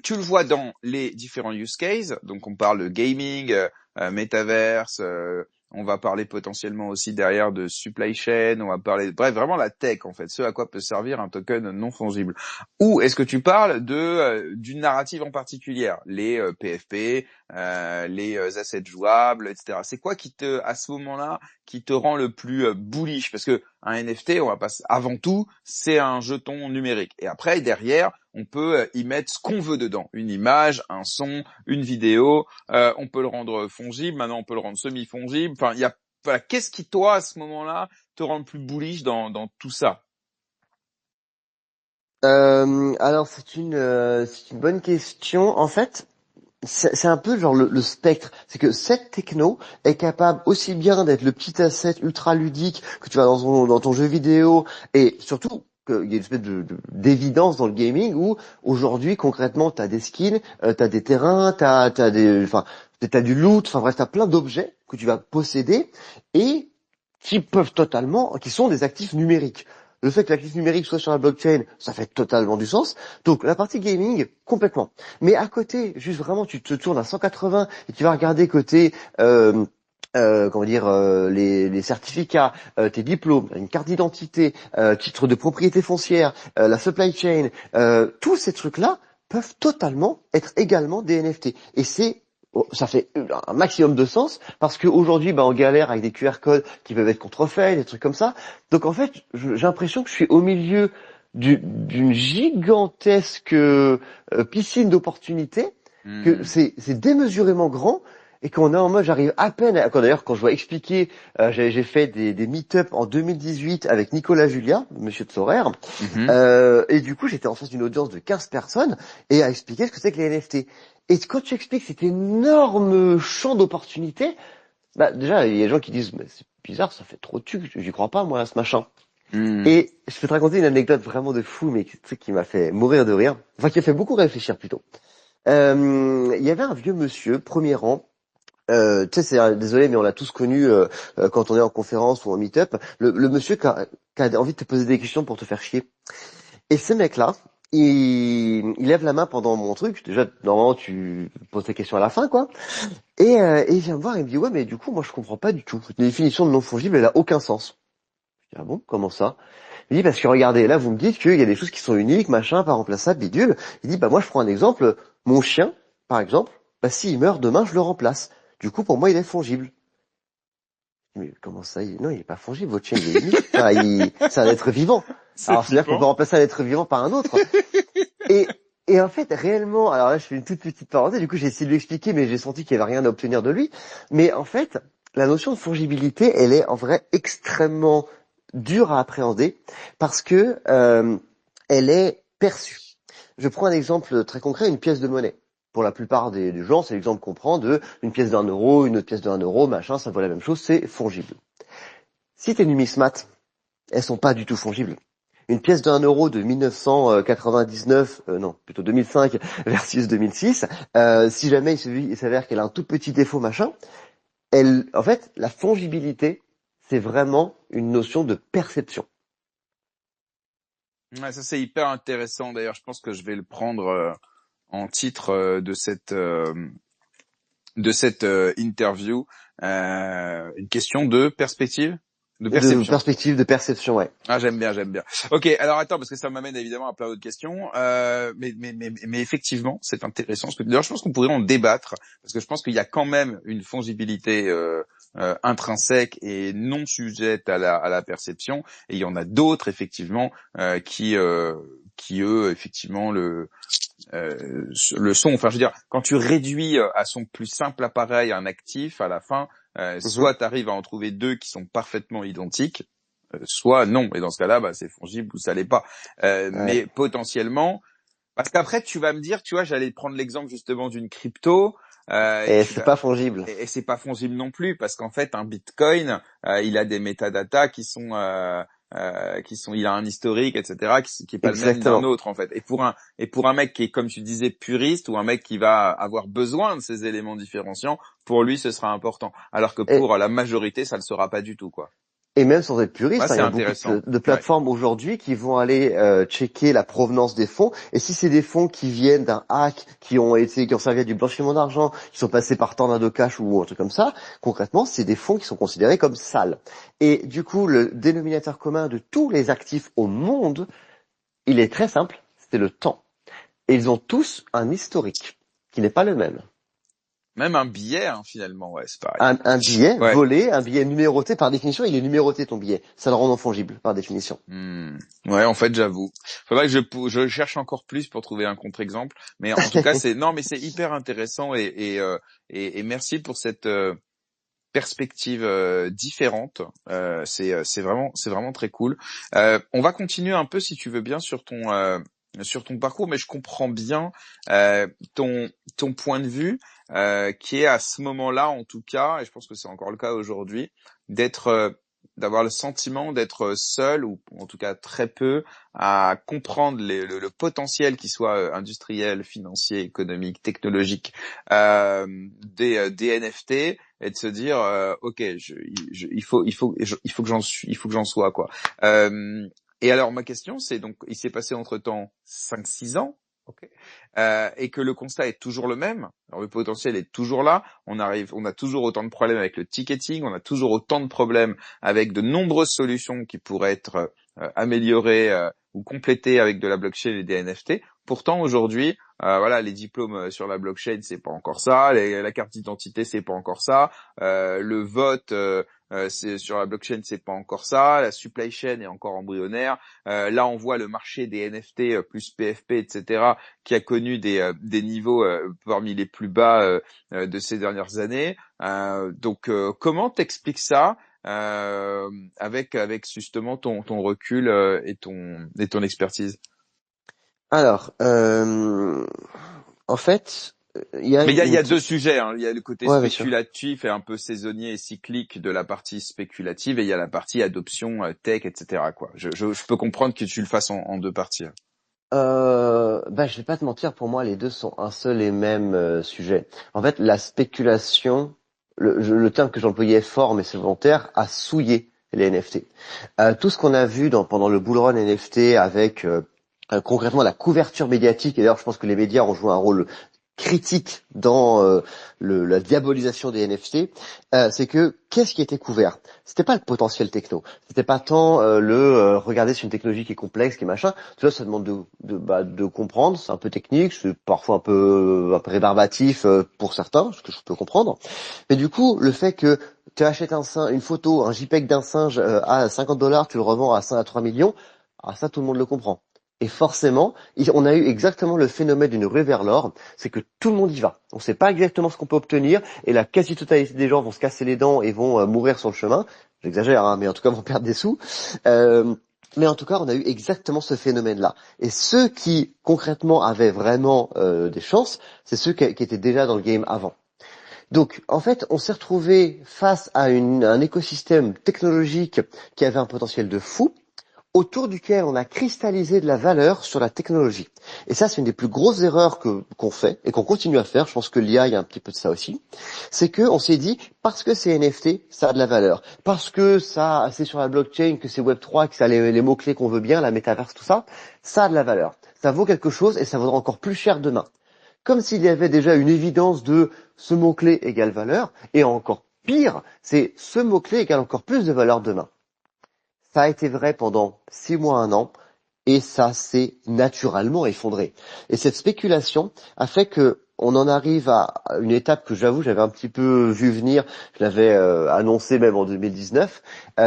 tu le vois dans les différents use cases. Donc, on parle de gaming, metaverse. On va parler potentiellement aussi derrière de supply chain. On va parler, bref, vraiment la tech en fait, ce à quoi peut servir un token non fongible. Ou est-ce que tu parles de d'une narrative en particulière, les PFP, les assets jouables, etc. C'est quoi qui te, à ce moment-là, qui te rend le plus bullish? Parce que un NFT, on va pas, avant tout, c'est un jeton numérique. Et après, derrière, on peut y mettre ce qu'on veut dedans. Une image, un son, une vidéo. On peut le rendre fongible. Maintenant, on peut le rendre semi-fongible. Enfin, il y a, voilà. Qu'est-ce qui, toi, à ce moment-là, te rend le plus bullish dans tout ça? Alors c'est une bonne question. En fait, c'est un peu genre le spectre. C'est que cette techno est capable aussi bien d'être le petit asset ultra ludique que tu vas dans ton jeu vidéo, et surtout qu'il y a une espèce d'évidence dans le gaming où aujourd'hui concrètement t'as des skins, t'as des terrains, t'as du loot, enfin bref, t'as plein d'objets que tu vas posséder et qui sont des actifs numériques. Le fait que l'actif numérique soit sur la blockchain, ça fait totalement du sens. Donc la partie gaming, complètement. Mais à côté, juste vraiment, tu te tournes à 180 et tu vas regarder côté, les certificats, tes diplômes, une carte d'identité, titre de propriété foncière, la supply chain, tous ces trucs-là peuvent totalement être également des NFT. Et ça fait un maximum de sens parce qu'aujourd'hui, on galère avec des QR codes qui peuvent être contrefaits, des trucs comme ça. Donc en fait, j'ai l'impression que je suis au milieu d'une gigantesque piscine d'opportunités, que Hmm. c'est démesurément grand et qu'on est en mode, j'arrive à peine, d'ailleurs quand je dois expliquer, j'ai fait des meet-up en 2018 avec Nicolas Julia, monsieur de Sorare, Mhm. et du coup j'étais en face d'une audience de 15 personnes et à expliquer ce que c'est que les NFT. Et quand tu expliques cet énorme champ d'opportunités, déjà il y a des gens qui disent mais c'est bizarre, ça fait trop de thunes, j'y crois pas moi à ce machin. Hmm. Et je peux te raconter une anecdote vraiment de fou, mais tu sais, qui m'a fait mourir de rire, enfin qui a fait beaucoup réfléchir plutôt. Il y avait un vieux monsieur, premier rang. Tu sais, désolé, mais on l'a tous connu quand on est en conférence ou en meet-up. Le monsieur qui a envie de te poser des questions pour te faire chier. Et ce mec-là, il lève la main pendant mon truc. Déjà, normalement, tu poses tes questions à la fin, quoi. Et il vient me voir et il me dit, ouais, mais du coup, moi, je comprends pas du tout. Votre définition de non fongible, elle a aucun sens. Je dis, ah bon, comment ça? Il dit, parce que regardez, là, vous me dites qu'il y a des choses qui sont uniques, machin, pas remplaçables, bidule. Il dit, bah moi, je prends un exemple. Mon chien, par exemple, bah s'il meurt demain, je le remplace. Du coup, pour moi, il est fongible. Mais comment ça, non, il est pas fongible, votre chien, il est unique. Enfin, c'est un être vivant. C'est Alors, c'est-à-dire qu'on peut flippant. remplacer un être vivant par un autre. Et en fait, réellement, alors là, je fais une toute petite parenthèse, du coup, j'ai essayé de lui expliquer, mais j'ai senti qu'il n'y avait rien à obtenir de lui. Mais en fait, la notion de fongibilité, elle est en vrai extrêmement dure à appréhender parce que elle est perçue. Je prends un exemple très concret, une pièce de monnaie. Pour la plupart des gens, c'est l'exemple qu'on prend de une pièce d'un euro, une autre pièce d'un euro, machin, ça vaut la même chose, c'est fongible. Si t'es numismate, elles sont pas du tout fongibles. Une pièce d'un euro de 1999, non, plutôt 2005 versus 2006, si jamais il s'avère qu'elle a un tout petit défaut machin, en fait, la fongibilité, c'est vraiment une notion de perception. Ouais, ça c'est hyper intéressant. D'ailleurs, je pense que je vais le prendre en titre de cette interview. Une question de perspective, de De perception. perspective, de perception, ouais. Ah, j'aime bien, j'aime bien. Ok, alors attends, parce que ça m'amène évidemment à plein d'autres questions. Mais effectivement, c'est intéressant. D'ailleurs, je pense qu'on pourrait en débattre, parce que je pense qu'il y a quand même une fongibilité intrinsèque et non sujette à la perception. Et il y en a d'autres, effectivement, qui eux, effectivement, le sont. Enfin, je veux dire, quand tu réduis à son plus simple appareil un actif, à la fin, Mhm, soit tu arrives à en trouver deux qui sont parfaitement identiques, soit non. Et dans ce cas-là, bah, c'est fongible ou ça l'est pas. ouais. Mais potentiellement, parce qu'après tu vas me dire, tu vois, j'allais prendre l'exemple justement d'une crypto. Et Et tu c'est vas pas fongible. et c'est pas fongible non plus parce qu'en fait un Bitcoin, il a des métadatas il a un historique, etc., qui est pas le même d'un Exactement. autre en fait. Et pour un mec qui est, comme tu disais, puriste, ou un mec qui va avoir besoin de ces éléments différenciants, pour lui ce sera important. Alors que Et, pour la majorité, ça le sera pas du tout, quoi. Et même sans être Ouais, puriste, hein, il c'est y a beaucoup intéressant. de Ouais. plateformes aujourd'hui qui vont aller checker la provenance des fonds. Et si c'est des fonds qui viennent d'un hack, qui ont servi à du blanchiment d'argent, qui sont passés par Tornado Cash ou un truc comme ça, concrètement, c'est des fonds qui sont considérés comme sales. Et du coup, le dénominateur commun de tous les actifs au monde, il est très simple, c'est le temps. Et ils ont tous un historique qui n'est pas le même. Même un billet, hein, finalement, ouais, c'est pareil. Un billet Ouais. volé, un billet numéroté, par définition, il est numéroté ton billet. Ça le rend non fongible, par définition. Hmm. Ouais, en fait, j'avoue. Faudrait que je cherche encore plus pour trouver un contre-exemple. Mais en tout cas, non, mais c'est hyper intéressant et merci pour cette perspective différente. C'est vraiment très cool. On va continuer un peu, si tu veux bien, sur sur ton parcours, mais je comprends bien euh, ton ton point de vue qui est à ce moment-là, en tout cas, et je pense que c'est encore le cas aujourd'hui, d'être d'avoir le sentiment d'être seul ou en tout cas très peu à comprendre le potentiel, qui soit industriel, financier, économique, technologique, des NFT, et de se dire ok, il faut que il faut que j'en sois quoi. Et alors ma question c'est donc il s'est passé entre-temps 5 6 ans. Ok. Et que le constat est toujours le même. Alors le potentiel est toujours là. On a toujours autant de problèmes avec le ticketing, on a toujours autant de problèmes avec de nombreuses solutions qui pourraient être améliorées ou complétées avec de la blockchain et des NFT. Pourtant aujourd'hui, voilà, les diplômes sur la blockchain c'est pas encore ça, la carte d'identité c'est pas encore ça, le vote c'est sur la blockchain c'est pas encore ça, la supply chain est encore embryonnaire. Là on voit le marché des NFT plus PFP etc qui a connu des niveaux parmi les plus bas de ces dernières années. Donc comment t'expliques ça avec justement ton recul et ton expertise? Alors, en fait, il y a Mais il y une... a deux sujets, hein. Il y a le côté Ouais, bien sûr. spéculatif et un peu saisonnier et cyclique de la partie spéculative, et il y a la partie adoption tech, etc. quoi. Je peux comprendre que tu le fasses en deux parties. Bah, je vais pas te mentir, pour moi, les deux sont un seul et même sujet. En fait, la spéculation, le terme que j'employais est fort, mais c'est volontaire, a souillé les NFT. Tout ce qu'on a vu pendant le bull run NFT avec concrètement la couverture médiatique, et d'ailleurs je pense que les médias ont joué un rôle critique dans la diabolisation des NFT, c'est que qu'est-ce qui était couvert? C'était pas le potentiel techno, c'était pas tant regarder sur une technologie qui est complexe, qui est machin. Tu vois, ça demande de comprendre, c'est un peu technique, c'est parfois un peu rébarbatif pour certains, ce que je peux comprendre. Mais du coup, le fait que tu achètes une photo, un JPEG d'un singe à $50, tu le revends à 3 millions, ah, ça tout le monde le comprend. Et forcément, on a eu exactement le phénomène d'une ruée vers l'or, c'est que tout le monde y va. On ne sait pas exactement ce qu'on peut obtenir, et la quasi-totalité des gens vont se casser les dents et vont mourir sur le chemin. J'exagère, hein, mais en tout cas vont perdre des sous. Euh, mais en tout cas, on a eu exactement ce phénomène-là. Et ceux qui concrètement avaient vraiment des chances, c'est ceux qui étaient déjà dans le game avant. Donc, en fait, on s'est retrouvé face à un écosystème technologique qui avait un potentiel de fou, autour duquel on a cristallisé de la valeur sur la technologie. Et ça, c'est une des plus grosses erreurs qu'on fait et qu'on continue à faire. Je pense que l'IA, il y a un petit peu de ça aussi. C'est que on s'est dit, parce que c'est NFT, ça a de la valeur. Parce que ça, c'est sur la blockchain, que c'est Web3, que ça a les mots-clés qu'on veut bien, la métaverse, tout ça, ça a de la valeur. Ça vaut quelque chose et ça vaudra encore plus cher demain. Comme s'il y avait déjà une évidence de ce mot-clé égale valeur, et encore pire, c'est ce mot-clé égale encore plus de valeur demain. Ça a été vrai pendant 6 mois, un an, et ça s'est naturellement effondré. Et cette spéculation a fait que on en arrive à une étape que j'avoue j'avais un petit peu vu venir, je l'avais annoncé même en 2019,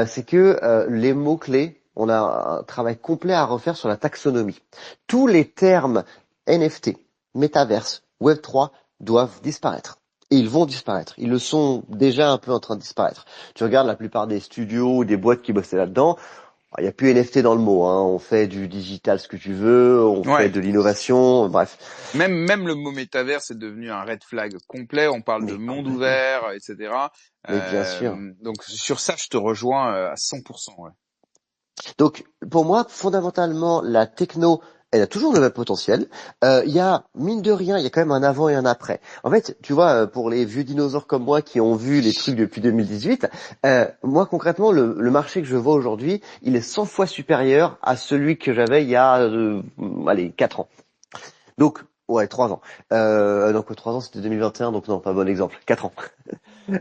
c'est que les mots-clés, on a un travail complet à refaire sur la taxonomie. Tous les termes NFT, métaverse, Web3 doivent disparaître. Et ils vont disparaître. Ils le sont déjà un peu en train de disparaître. Tu regardes la plupart des studios ou des boîtes qui bossaient là-dedans, il n'y a plus NFT dans le mot, hein. On fait du digital ce que tu veux, on fait Ouais. de l'innovation, bref. Même le mot métavers est devenu un red flag complet. On parle de Mais monde complètement. ouvert, etc. Mais bien sûr. Donc sur ça, je te rejoins à 100%. Ouais. Donc, pour moi, fondamentalement, la techno, elle a toujours le même potentiel. Il y a, mine de rien, il y a quand même un avant et un après. En fait, tu vois, pour les vieux dinosaures comme moi qui ont vu les trucs depuis 2018, moi, concrètement, le marché que je vois aujourd'hui, il est 100 fois supérieur à celui que j'avais il y a, allez, 4 ans. Donc, ouais, 3 ans. Donc, 3 ans, c'était 2021, donc non, pas bon exemple. 4 ans.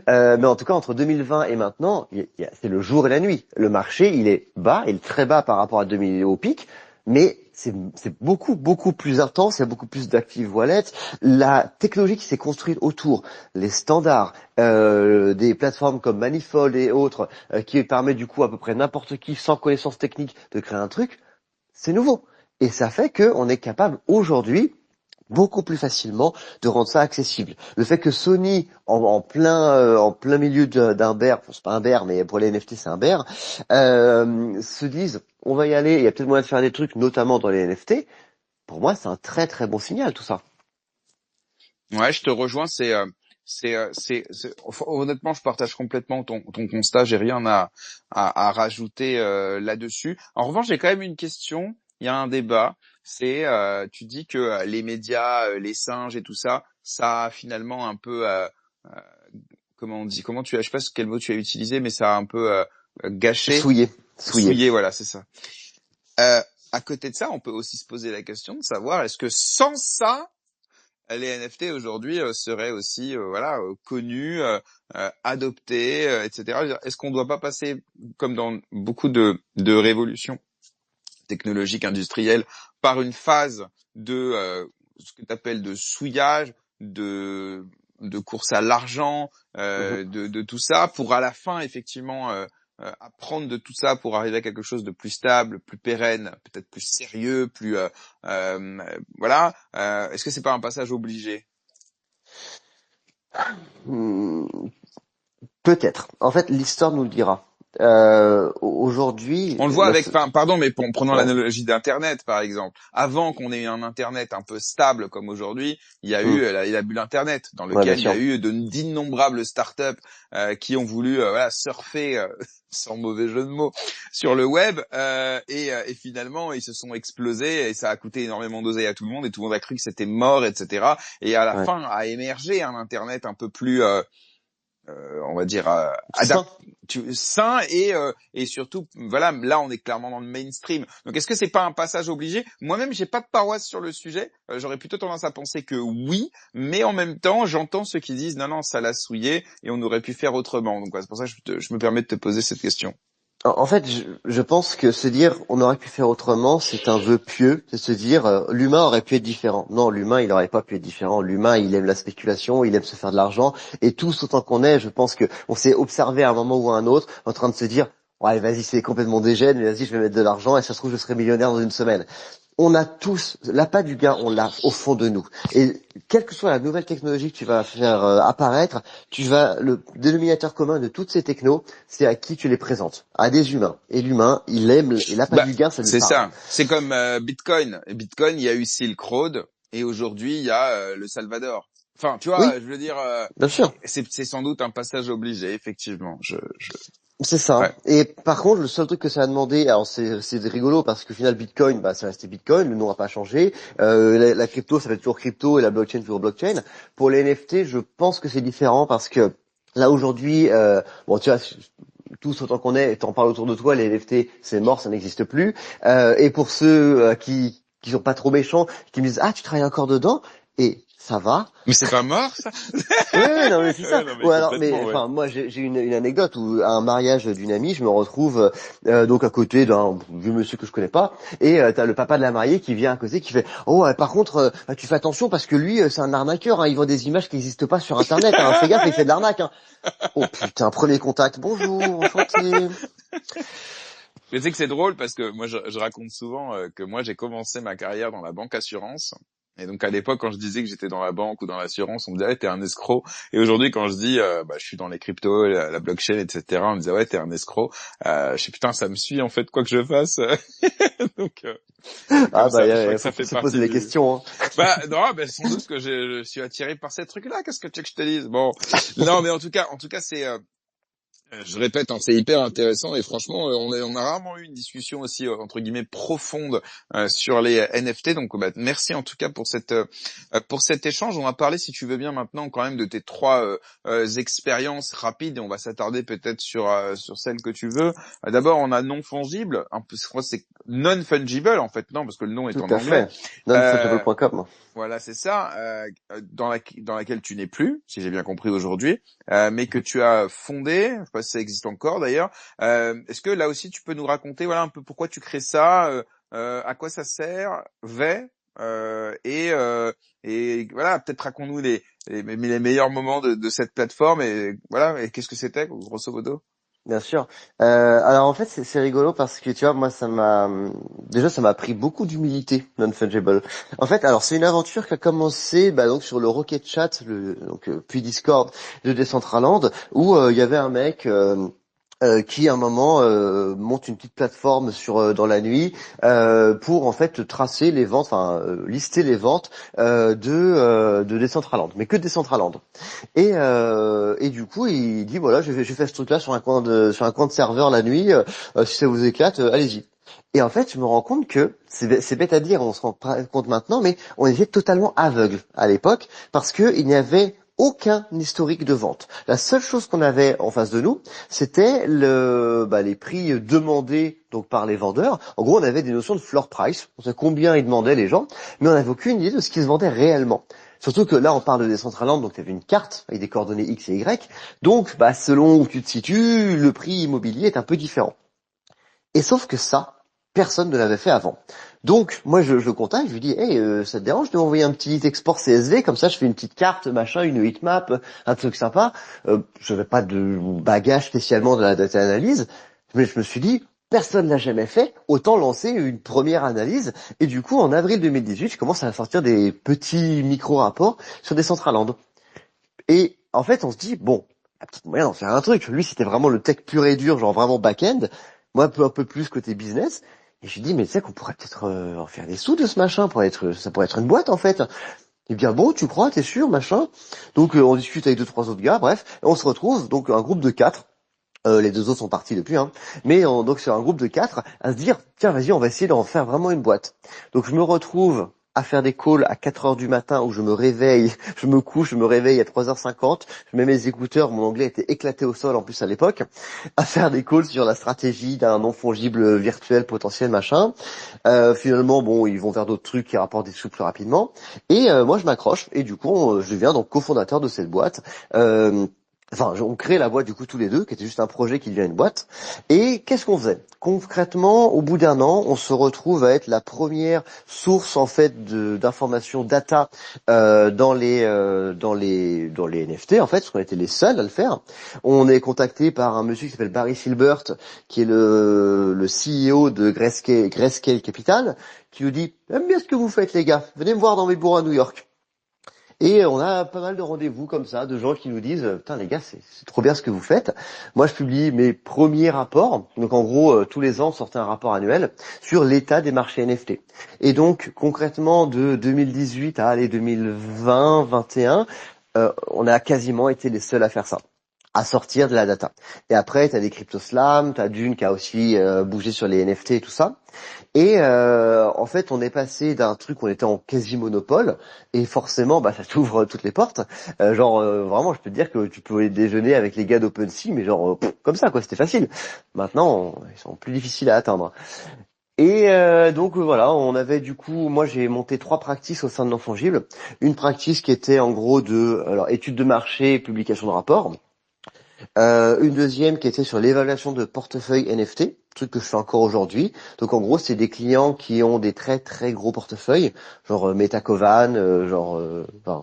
Mais en tout cas, entre 2020 et maintenant, c'est le jour et la nuit. Le marché, il est bas, il est très bas par rapport à 2000 au pic, mais c'est beaucoup, beaucoup plus intense, il y a beaucoup plus d'active wallet. La technologie qui s'est construite autour, les standards, des plateformes comme Manifold et autres, qui permet du coup à peu près n'importe qui, sans connaissance technique, de créer un truc, c'est nouveau. Et ça fait qu'on est capable aujourd'hui beaucoup plus facilement de rendre ça accessible. Le fait que Sony, en plein milieu d'un bear, enfin, c'est pas un bear, mais pour les NFT c'est un bear, se disent on va y aller, il y a peut-être moyen de faire des trucs, notamment dans les NFT, pour moi, c'est un très très bon signal tout ça. Ouais, je te rejoins. Honnêtement, je partage complètement ton constat. J'ai rien à rajouter là-dessus. En revanche, j'ai quand même une question. Il y a un débat. Tu dis que les médias, les singes et tout ça, ça a finalement un peu, euh, comment on dit, je sais pas quel mot tu as utilisé, mais ça a un peu gâché, Souillé, souillé. souillé. Voilà, c'est ça. Euh, à côté de ça, on peut aussi se poser la question de savoir est-ce que sans ça les NFT aujourd'hui seraient aussi voilà connus, adoptés, etc. Je veux dire, est-ce qu'on ne doit pas passer comme dans beaucoup de révolutions technologiques industrielles par une phase de ce que tu appelles de souillage, de de course à l'argent, Mhm. de tout ça pour à la fin effectivement apprendre de tout ça pour arriver à quelque chose de plus stable, plus pérenne, peut-être plus sérieux, plus voilà. Est-ce que c'est pas un passage obligé? Hmm, peut-être. En fait, l'histoire nous le dira. Aujourd'hui, On le voit avec, enfin, pardon, mais prenons ouais. l'analogie d'Internet, par exemple. Avant qu'on ait eu un Internet un peu stable comme aujourd'hui, il y a Hmm. eu la bulle Internet, dans Ouais, bien lequel il y a sûr. eu d'innombrables startups qui ont voulu voilà, surfer, sans mauvais jeu de mots, sur le web, et finalement ils se sont explosés et ça a coûté énormément d'oseille à tout le monde et tout le monde a cru que c'était mort, etc. Et à la Ouais. fin a émergé un Internet un peu plus on va dire Sain. sain et surtout voilà là on est clairement dans le mainstream. Donc est-ce que c'est pas un passage obligé? Moi-même j'ai pas de paroisse sur le sujet. J'aurais plutôt tendance à penser que oui, mais en même temps j'entends ceux qui disent non non ça l'a souillé et on aurait pu faire autrement. Donc c'est pour ça que je me permets de te poser cette question. En fait, je pense que se dire on aurait pu faire autrement, c'est un vœu pieux, c'est se dire l'humain aurait pu être différent. Non, l'humain il aurait pas pu être différent. L'humain il aime la spéculation, il aime se faire de l'argent et tous autant qu'on est, je pense que on s'est observé à un moment ou à un autre en train de se dire ouais vas-y c'est complètement dégène, mais vas-y je vais mettre de l'argent et ça se trouve je serai millionnaire dans une semaine. On a tous l'appât du gain, on l'a au fond de nous. Et quelle que soit la nouvelle technologie que tu vas faire apparaître, le dénominateur commun de toutes ces technos, c'est à qui tu les présentes, à des humains. Et l'humain, il aime, et l'appât Bah du gain, ça lui c'est parle. ça. C'est comme Bitcoin. Bitcoin il y a eu Silk Road et aujourd'hui il y a le Salvador. Enfin tu vois Oui, je veux dire bien sûr. c'est sans doute un passage obligé effectivement. C'est ça. Ouais. Et par contre, le seul truc que ça a demandé, alors c'est rigolo parce qu'au final Bitcoin, bah ça restait Bitcoin, le nom n'a pas changé. La crypto, ça fait toujours crypto et la blockchain toujours blockchain. Pour les NFT, je pense que c'est différent parce que là aujourd'hui, bon tu vois, tous autant qu'on est, t'en parles autour de toi, les NFT c'est mort, ça n'existe plus. Et pour ceux qui sont pas trop méchants, qui me disent ah tu travailles encore dedans et ça va. Mais c'est pas mort, ça? Oui, oui, non, mais c'est ça. Ouais, non, mais Ou alors, mais complètement, ouais. enfin, moi, j'ai une anecdote où à un mariage d'une amie, je me retrouve donc à côté d'un vieux monsieur que je connais pas, et t'as le papa de la mariée qui vient à côté, qui fait, oh, par contre, tu fais attention parce que lui, c'est un arnaqueur, hein, il vend des images qui n'existent pas sur Internet, hein, fais gaffe, il fait de l'arnaque. Hein. Oh putain, premier contact, bonjour, enchanté. Mais tu sais que c'est drôle parce que moi, je raconte souvent que moi, j'ai commencé ma carrière dans la banque assurance. Et donc, à l'époque, quand je disais que j'étais dans la banque ou dans l'assurance, on me disait, ouais, t'es un escroc. Et aujourd'hui, quand je dis, bah, je suis dans les cryptos, la blockchain, etc., on me disait, ouais, t'es un escroc. Je sais, putain, ça me suit, en fait, quoi que je fasse. Donc, c'est Ah comme bah, ça. Je crois que faut ça fait se poser partie des du... questions. Hein. Bah non, bah, sans doute que je suis attiré par ces trucs-là. Qu'est-ce que tu veux que je te dise? Bon, non, mais en tout cas, c'est je répète, hein, c'est hyper intéressant et franchement, on a rarement eu une discussion aussi entre guillemets profonde sur les NFT. Donc, bah, merci en tout cas pour cet échange. On va parler, si tu veux bien, maintenant quand même de tes trois expériences rapides et on va s'attarder peut-être sur celle que tu veux. D'abord, on a non fongible, un peu, je crois que c'est non fungible en fait, non, parce que le nom est Tout en à anglais. fait. Euh, Nonfungible.com. voilà, c'est ça, dans laquelle tu n'es plus, si j'ai bien compris aujourd'hui, mais que tu as fondé, je sais pas si ça existe encore d'ailleurs. Est-ce que là aussi tu peux nous raconter, voilà, un peu pourquoi tu crées ça, à quoi ça sert, et voilà, peut-être raconte-nous les meilleurs moments de cette plateforme et voilà, et qu'est-ce que c'était, grosso modo? Bien sûr. Alors en fait c'est rigolo parce que tu vois moi ça m'a pris beaucoup d'humilité non fungible. En fait alors c'est une aventure qui a commencé bah, donc sur le Rocket Chat puis Discord de Decentraland où il y avait un mec qui à un moment monte une petite plateforme dans la nuit pour en fait tracer les ventes, enfin lister les ventes de Decentraland, mais que Decentraland. Et du coup il dit voilà je fais ce truc là sur un coin de serveur la nuit, si ça vous éclate, allez-y. Et en fait je me rends compte que c'est bête à dire, on se rend pas compte maintenant, mais on était totalement aveugle à l'époque parce que il n'y avait aucun historique de vente. La seule chose qu'on avait en face de nous, c'était les prix demandés donc par les vendeurs. En gros, on avait des notions de floor price, on sait combien ils demandaient les gens, mais on n'avait aucune idée de ce qui se vendait réellement. Surtout que là, on parle de Decentraland, donc tu avais une carte avec des coordonnées X et Y. Donc, selon où tu te situes, le prix immobilier est un peu différent. Et sauf que ça, personne ne l'avait fait avant. Donc, moi, je le contacte, je lui dis, hey, ça te dérange de m'envoyer un petit export CSV, comme ça, je fais une petite carte, machin, une heatmap, un truc sympa. Je n'avais pas de bagage spécialement de la data analyse, mais je me suis dit, personne l'a jamais fait, autant lancer une première analyse. Et du coup, en avril 2018, je commence à sortir des petits micro-rapports sur des Decentraland. Et en fait, on se dit, bon, il y a peut-être moyen d'en faire un truc. Lui, c'était vraiment le tech pur et dur, genre vraiment back-end. Moi, un peu plus côté business. Et je lui dis, mais tu sais qu'on pourrait peut-être en faire des sous de ce machin, ça pourrait être une boîte en fait. Et bien bon, tu crois, t'es sûr, machin. Donc on discute avec deux, trois autres gars, bref, et on se retrouve, donc un groupe de quatre. Les deux autres sont partis depuis, hein. Mais donc c'est un groupe de quatre à se dire, tiens, vas-y, on va essayer d'en faire vraiment une boîte. Donc je me retrouve à faire des calls à 4 heures du matin où je me réveille, je me couche, je me réveille à 3h50, je mets mes écouteurs, mon anglais était éclaté au sol en plus à l'époque, à faire des calls sur la stratégie d'un non fongible virtuel potentiel machin. Finalement, bon, ils vont vers d'autres trucs qui rapportent des sous plus rapidement. Et moi, je m'accroche et du coup, je deviens donc cofondateur de cette boîte. On crée la boîte du coup tous les deux, qui était juste un projet qui devient une boîte. Et qu'est-ce qu'on faisait? Concrètement, au bout d'un an, on se retrouve à être la première source en fait d'informations data dans les NFT en fait, parce qu'on était les seuls à le faire. On est contacté par un monsieur qui s'appelle Barry Silbert, qui est le CEO de Grayscale Capital, qui nous dit j'aime bien ce que vous faites les gars, venez me voir dans mes bureaux à New York. Et on a pas mal de rendez-vous comme ça, de gens qui nous disent putain les gars, c'est trop bien ce que vous faites. Moi je publie mes premiers rapports, donc en gros tous les ans on sortait un rapport annuel sur l'état des marchés NFT. Et donc concrètement de 2018 à 2020-21, on a quasiment été les seuls à faire ça, à sortir de la data. Et après t'as des CryptoSlam, t'as Dune qui a aussi bougé sur les NFT et tout ça. Et en fait, on est passé d'un truc où on était en quasi-monopole, et forcément, ça t'ouvre toutes les portes. Vraiment, je peux te dire que tu pouvais déjeuner avec les gars d'OpenSea, mais comme ça, quoi, c'était facile. Maintenant, ils sont plus difficiles à atteindre. Et voilà, on avait du coup, moi j'ai monté 3 practices au sein de Non-Fongible. Une practice qui était en gros alors études de marché, publication de rapports. Une deuxième qui était sur l'évaluation de portefeuille NFT, truc que je fais encore aujourd'hui. Donc en gros, c'est des clients qui ont des très très gros portefeuilles, genre Metacovan,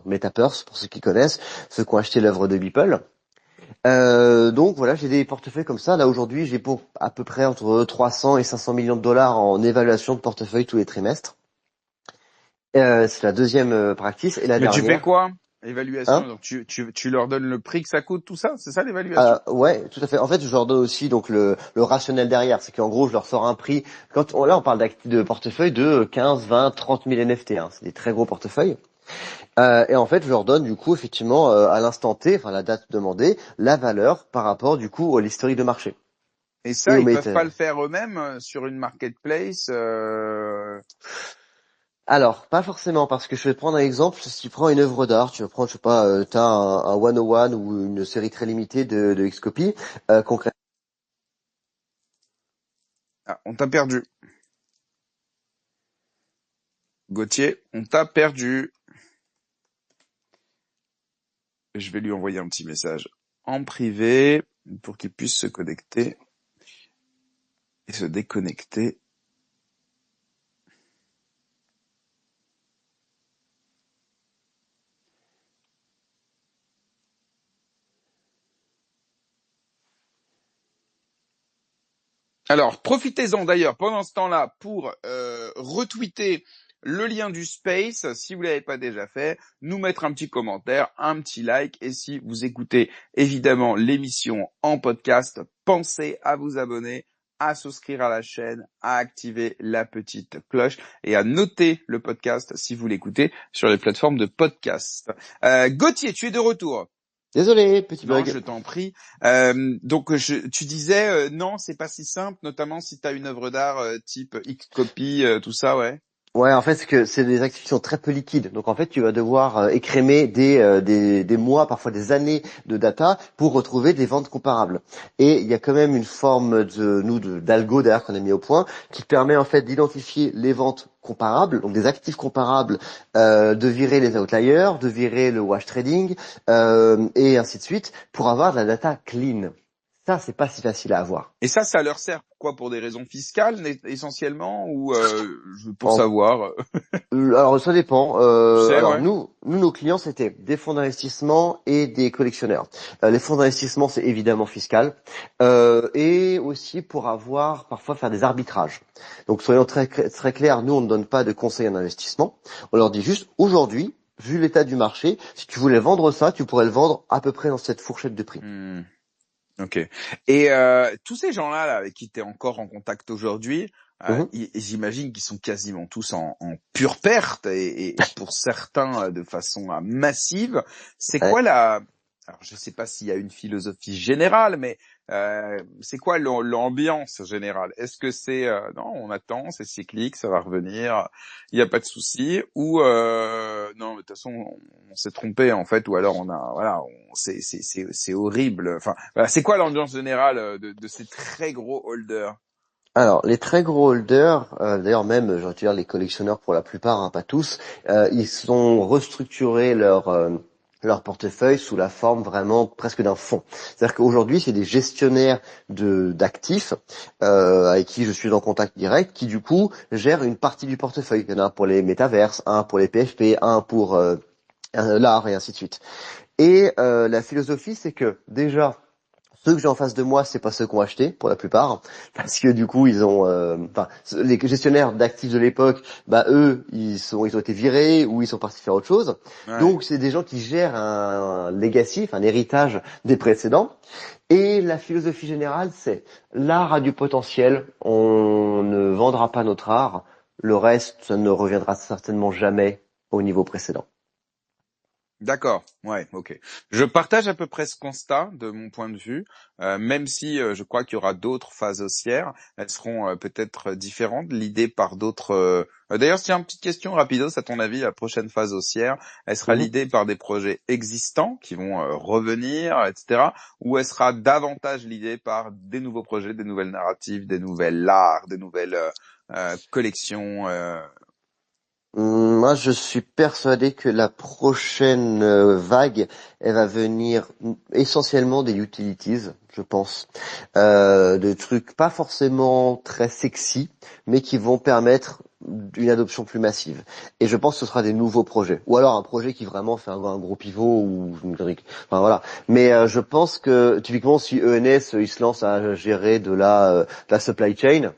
Metapurse pour ceux qui connaissent, ceux qui ont acheté l'œuvre de Beeple. Donc voilà, j'ai des portefeuilles comme ça. Là aujourd'hui, j'ai pour à peu près entre 300 et 500 millions de dollars en évaluation de portefeuille tous les trimestres. C'est la deuxième practice et la Mais tu fais dernière. quoi? Évaluation, Hein donc tu leur donnes le prix que ça coûte, tout ça? C'est ça l'évaluation? Ouais, tout à fait. En fait, je leur donne aussi donc le rationnel derrière. C'est qu'en gros, je leur sors un prix. Là, on parle de portefeuille de 15, 20, 30 000 NFT. Hein. C'est des très gros portefeuilles. Et en fait, je leur donne du coup effectivement à l'instant T, enfin la date demandée, la valeur par rapport du coup à l'historique de marché Et et ça, au ils peuvent méta. pas le faire eux-mêmes sur une marketplace. Alors, pas forcément, parce que je vais te prendre un exemple. Si tu prends une œuvre d'art, tu vas prendre, je sais pas, t'as un 101 ou une série très limitée de Xcopy, concrètement. Ah, on t'a perdu. Gauthier, on t'a perdu. Je vais lui envoyer un petit message en privé pour qu'il puisse se connecter et se déconnecter. Alors, profitez-en d'ailleurs pendant ce temps-là pour retweeter le lien du space, si vous l'avez pas déjà fait, nous mettre un petit commentaire, un petit like, et si vous écoutez évidemment l'émission en podcast, pensez à vous abonner, à souscrire à la chaîne, à activer la petite cloche et à noter le podcast si vous l'écoutez sur les plateformes de podcast. Gauthier, tu es de retour. Désolé, petit Non, bug. je t'en prie. Donc, tu disais, non, c'est pas si simple, notamment si tu as une œuvre d'art type Xcopy, tout ça, ouais. Ouais, en fait, c'est des actifs qui sont très peu liquides. Donc, en fait, tu vas devoir écrémer des mois, parfois des années de data pour retrouver des ventes comparables. Et il y a quand même une forme d'algo derrière qu'on a mis au point qui permet en fait d'identifier les ventes comparables, donc des actifs comparables, de virer les outliers, de virer le wash trading et ainsi de suite pour avoir de la data clean. Ça, c'est pas si facile à avoir. Et ça leur sert quoi, pour des raisons fiscales essentiellement, ou pour En savoir, Alors ça dépend. tu sais, Alors ouais. nous, nos clients c'était des fonds d'investissement et des collectionneurs. Les fonds d'investissement c'est évidemment fiscal et aussi pour avoir parfois faire des arbitrages. Donc soyons très clairs, nous on ne donne pas de conseils en investissement. On leur dit juste aujourd'hui, vu l'état du marché, si tu voulais vendre ça, tu pourrais le vendre à peu près dans cette fourchette de prix. Hmm. Ok. Et tous ces gens-là là, avec qui tu es encore en contact aujourd'hui, Mhm. j'imagine qu'ils sont quasiment tous en pure perte et pour certains de façon massive. C'est Ouais. quoi alors je sais pas s'il y a une philosophie générale, mais c'est quoi l'ambiance générale? Est-ce que c'est non, on attend, c'est cyclique, ça va revenir, il y a pas de souci, ou non, mais de toute façon on s'est trompé en fait, ou alors on a voilà, c'est horrible. Enfin, voilà, c'est quoi l'ambiance générale de ces très gros holders? Alors, les très gros holders, d'ailleurs même, je veux dire les collectionneurs pour la plupart, hein, pas tous, ils ont restructuré leur portefeuille sous la forme vraiment presque d'un fonds. C'est-à-dire qu'aujourd'hui, c'est des gestionnaires d'actifs avec qui je suis en contact direct, qui du coup gèrent une partie du portefeuille. Il y en a un pour les métaverses, un pour les PFP, un pour l'art et ainsi de suite. Et la philosophie, c'est que déjà ceux que j'ai en face de moi, c'est pas ceux qui ont acheté pour la plupart, parce que du coup ils ont, enfin les gestionnaires d'actifs de l'époque, bah eux ils ont été virés ou ils sont partis faire autre chose. Ouais. Donc c'est des gens qui gèrent un legacy, enfin, un héritage des précédents. Et la philosophie générale, c'est l'art a du potentiel, on ne vendra pas notre art, le reste ça ne reviendra certainement jamais au niveau précédent. D'accord, ouais, ok. Je partage à peu près ce constat de mon point de vue, même si je crois qu'il y aura d'autres phases haussières, elles seront peut-être différentes, l'idée par d'autres. D'ailleurs, tiens, une petite question rapidos, à ton avis, la prochaine phase haussière, elle sera Mhm. l'idée par des projets existants qui vont revenir, etc., ou elle sera davantage l'idée par des nouveaux projets, des nouvelles narratives, des nouvelles arts, des nouvelles collections. Moi, je suis persuadé que la prochaine vague, elle va venir essentiellement des utilities, je pense, de trucs pas forcément très sexy, mais qui vont permettre une adoption plus massive. Et je pense que ce sera des nouveaux projets, ou alors un projet qui vraiment fait un gros pivot ou une connerie. Enfin voilà. Mais je pense que typiquement, si ENS il se lance à gérer de la supply chain.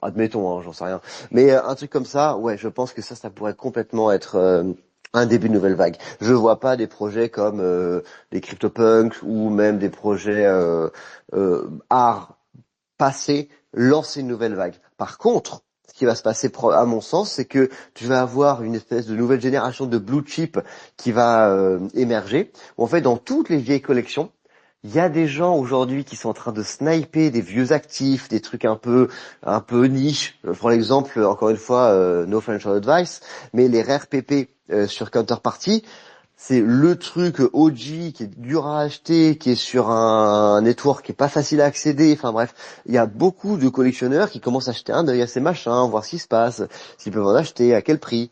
Admettons, hein, j'en sais rien. Mais un truc comme ça, ouais, je pense que ça pourrait complètement être un début de nouvelle vague. Je vois pas des projets comme les CryptoPunks ou même des projets art passé lancer une nouvelle vague. Par contre, ce qui va se passer, à mon sens, c'est que tu vas avoir une espèce de nouvelle génération de blue chip qui va émerger. Où en fait, dans toutes les vieilles collections, il y a des gens aujourd'hui qui sont en train de sniper des vieux actifs, des trucs un peu niche. Je prends l'exemple, encore une fois, no financial advice, mais les rares PP sur Counterparty, c'est le truc OG qui est dur à acheter, qui est sur un network qui est pas facile à accéder. Enfin bref, il y a beaucoup de collectionneurs qui commencent à acheter un œil à ces machins, voir ce qui se passe, s'ils peuvent en acheter, à quel prix.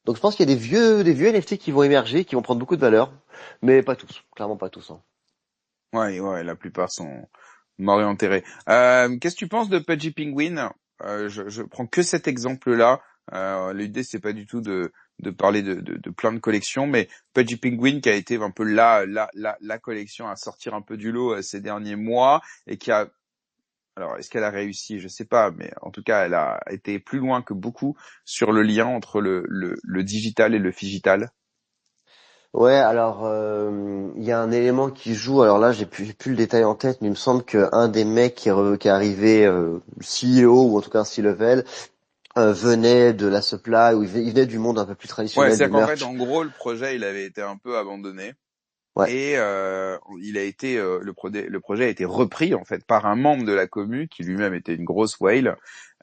Donc je pense qu'il y a des vieux NFT qui vont émerger, qui vont prendre beaucoup de valeur, mais pas tous, clairement pas tous, hein. Ouais, ouais, la plupart sont morts et enterrés. Qu'est-ce que tu penses de Pudgy Penguin? Je prends que cet exemple-là. L'idée, c'est pas du tout de parler de plein de collections, mais Pudgy Penguin qui a été un peu la collection à sortir un peu du lot ces derniers mois et qui a alors est-ce qu'elle a réussi? Je sais pas, mais en tout cas, elle a été plus loin que beaucoup sur le lien entre le digital et le figital. Ouais, alors il y a un élément qui joue. Alors là, j'ai plus le détail en tête, mais il me semble qu'un des mecs qui est arrivé CEO ou en tout cas un C-level venait de la supply ou il venait du monde un peu plus Ouais, traditionnel du c'est-à-dire qu'en fait, merch. en gros, le projet, il avait été un peu abandonné. Ouais, Et il a été le projet a été repris en fait par un membre de la commu qui lui-même était une grosse whale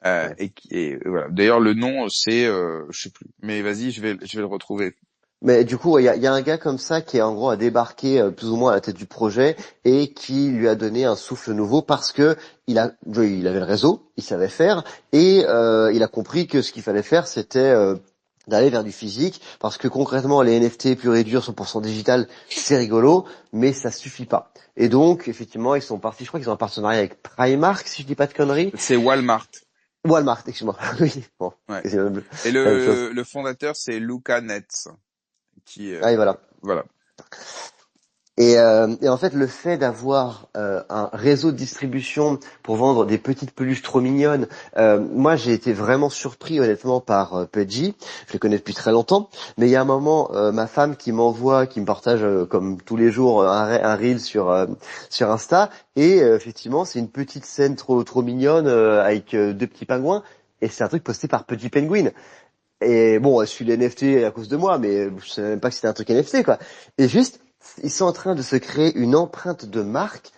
ouais. et voilà. D'ailleurs le nom c'est je sais plus. Mais vas-y, je vais le retrouver. Mais du coup, il y a un gars comme ça qui est en gros a débarqué plus ou moins à la tête du projet et qui lui a donné un souffle nouveau parce que il avait le réseau, il savait faire et il a compris que ce qu'il fallait faire c'était d'aller vers du physique parce que concrètement les NFT pur et dur 100% digital c'est rigolo mais ça suffit pas. Et donc effectivement ils sont partis, je crois qu'ils ont un partenariat avec Primark si je dis pas de conneries. C'est Walmart. Walmart, excuse-moi. Oui, bon, Ouais. c'est Et la même chose. le fondateur c'est Luca Netz qui Ah et voilà. voilà. Et en fait, le fait d'avoir un réseau de distribution pour vendre des petites peluches trop mignonnes, moi j'ai été vraiment surpris honnêtement par Pudgy. Je le connais depuis très longtemps, mais il y a un moment, ma femme qui me partage comme tous les jours un reel sur Insta, et effectivement c'est une petite scène trop mignonne avec deux petits pingouins, et c'est un truc posté par Pudgy Penguin. Et bon, je suis les NFT à cause de moi, mais je savais même pas que c'était un truc NFT, quoi. Et juste, ils sont en train de se créer une empreinte de marque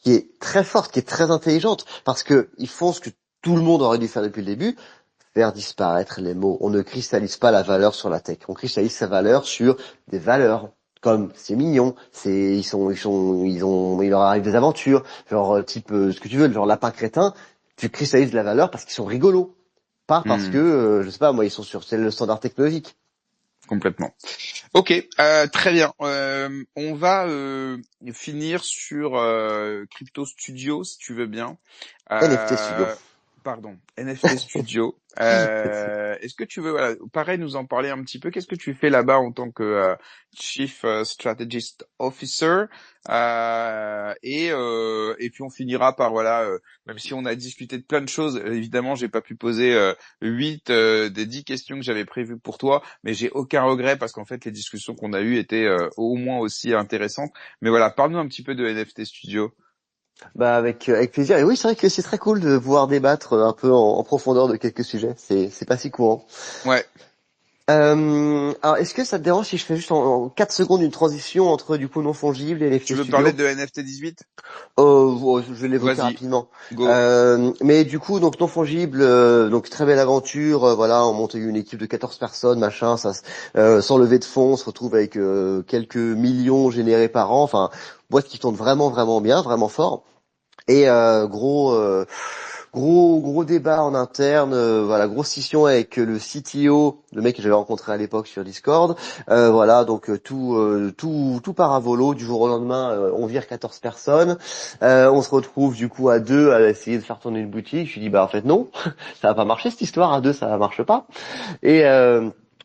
qui est très forte, qui est très intelligente, parce que ils font ce que tout le monde aurait dû faire depuis le début, faire disparaître les mots. On ne cristallise pas la valeur sur la tech. On cristallise sa valeur sur des valeurs. Comme c'est mignon, il leur arrive des aventures, genre type ce que tu veux, genre lapin crétin, tu cristallises la valeur parce qu'ils sont rigolos. Pas parce que, Hmm, je sais pas, moi, ils sont sur c'est le standard technologique. complètement. Ok, très bien. On va finir sur Crypto Studio si tu veux bien. NFT Studio. Euh, pardon, NFT Studio. Est-ce que tu veux, voilà, pareil, nous en parler un petit peu? Qu'est-ce que tu fais là-bas en tant que Chief Strategist Officer? Et puis on finira par voilà, même si on a discuté de plein de choses, évidemment, j'ai pas pu poser 8 des 10 questions que j'avais prévues pour toi, mais j'ai aucun regret parce qu'en fait les discussions qu'on a eues étaient au moins aussi intéressantes. Mais voilà, parle-nous un petit peu de NFT Studio. Bah avec plaisir. Et oui, c'est vrai que c'est très cool de pouvoir débattre un peu en profondeur de quelques sujets. C'est pas si courant. Ouais, Alors, est-ce que ça te dérange si je fais juste en 4 secondes une transition entre du coup non fongible et tu NFT veux parler Studio? de NFT 18? Je vais l'évoquer Vas-y, rapidement. go. Mais du coup, donc non fongible, donc très belle aventure. Voilà, on monte une équipe de 14 personnes, machin, sans lever de fonds, on se retrouve avec quelques millions générés par an. Enfin, boîte qui tourne vraiment bien, vraiment fort. Et gros débat en interne, voilà, grosse scission avec le CTO, le mec que j'avais rencontré à l'époque sur Discord. Voilà, donc tout part à volo du jour au lendemain. On vire 14 personnes. On se retrouve du coup à deux à essayer de faire tourner une boutique. Je lui dis bah en fait non, ça va pas marcher cette histoire, à deux ça marche pas. Et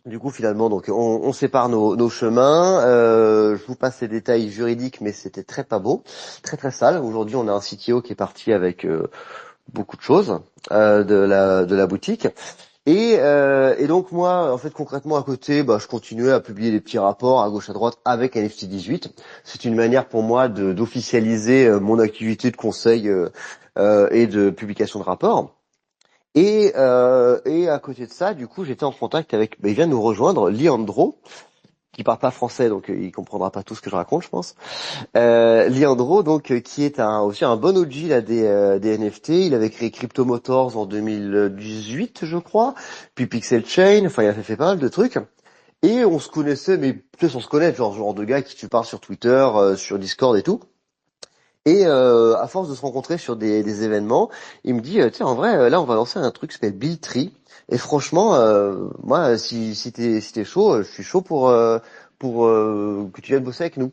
du coup, finalement, donc on sépare nos chemins. Je vous passe les détails juridiques, mais c'était très pas beau, très sale. Aujourd'hui, on a un CTO qui est parti avec beaucoup de choses de la boutique. Et donc moi, en fait, concrètement à côté, bah, je continuais à publier des petits rapports à gauche à droite avec NFT 18. C'est une manière pour moi d'officialiser mon activité de conseil et de publication de rapports. Et à côté de ça, du coup, j'étais en contact avec, il vient de nous rejoindre, Leandro, qui parle pas français, donc il comprendra pas tout ce que je raconte, je pense. Leandro, donc, qui est aussi un bon OG là des NFT. Il avait créé Crypto Motors en 2018, je crois, puis Pixel Chain. Enfin, il a fait pas mal de trucs. Et on se connaissait, mais peut-être on se connaît, genre de gars qui tu parles sur Twitter, sur Discord et tout. Et à force de se rencontrer sur des événements, il me dit, tiens, en vrai, là, on va lancer un truc qui s'appelle Bill Tree. Et franchement, moi, si t'es chaud, je suis chaud pour que tu viennes bosser avec nous.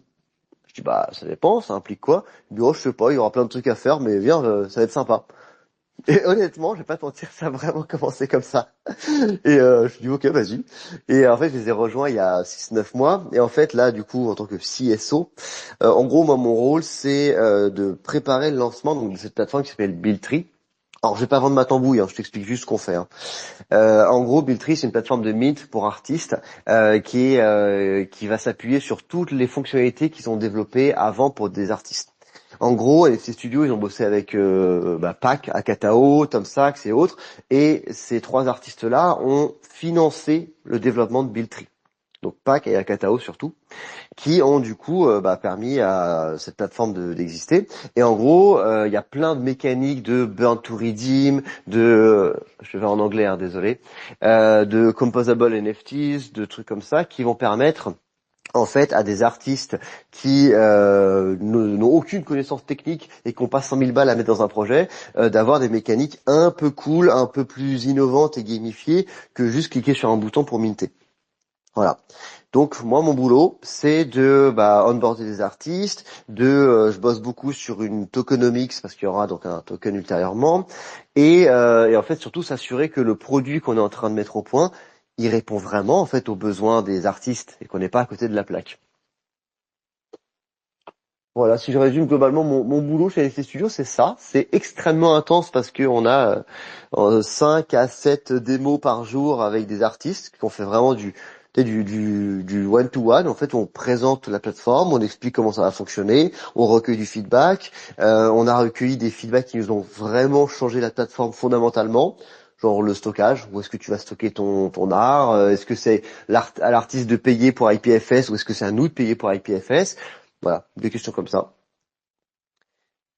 Je dis, bah, ça dépend, ça implique quoi? Il me dit, oh, je sais pas, il y aura plein de trucs à faire, mais viens, ça va être sympa. Et honnêtement, je vais pas te mentir, ça a vraiment commencé comme ça. Et je dis ok, vas-y. Et en fait, je les ai rejoints il y a 6 9 mois. Et en fait, là, du coup, en tant que CSO, en gros, moi, mon rôle, c'est de préparer le lancement donc, de cette plateforme qui s'appelle Buildtree. Alors, je vais pas vendre ma tambouille, hein, je t'explique juste ce qu'on fait. Hein. En gros, Buildtree, c'est une plateforme de mint pour artistes qui va s'appuyer sur toutes les fonctionnalités qu'ils ont développées avant pour des artistes. En gros, ces studios, ils ont bossé avec Pac, Akatao, Tom Sachs et autres, et ces trois artistes-là ont financé le développement de Buildtree. Donc Pac et Akatao surtout, qui ont du coup permis à cette plateforme d'exister. Et en gros, il y a plein de mécaniques de burn to redeem, je vais en anglais, hein, désolé, de composable NFTs, de trucs comme ça, qui vont permettre en fait à des artistes qui n'ont aucune connaissance technique et qui n'ont pas 100 000 balles à mettre dans un projet, d'avoir des mécaniques un peu cool, un peu plus innovantes et gamifiées que juste cliquer sur un bouton pour minter. Voilà. Donc moi mon boulot c'est de onboarder des artistes, je bosse beaucoup sur une tokenomics parce qu'il y aura donc un token ultérieurement et en fait surtout s'assurer que le produit qu'on est en train de mettre au point, il répond vraiment en fait aux besoins des artistes et qu'on n'est pas à côté de la plaque. Voilà, si je résume globalement mon boulot chez LC Studio, c'est ça. C'est extrêmement intense parce que on a 5 à 7 démos par jour avec des artistes qui ont fait vraiment du one-to-one. En fait, on présente la plateforme, on explique comment ça va fonctionner, on recueille du feedback. On a recueilli des feedbacks qui nous ont vraiment changé la plateforme fondamentalement. Genre le stockage, où est-ce que tu vas stocker ton art, est-ce que c'est à l'artiste de payer pour IPFS ou est-ce que c'est à nous de payer pour IPFS. Voilà, des questions comme ça.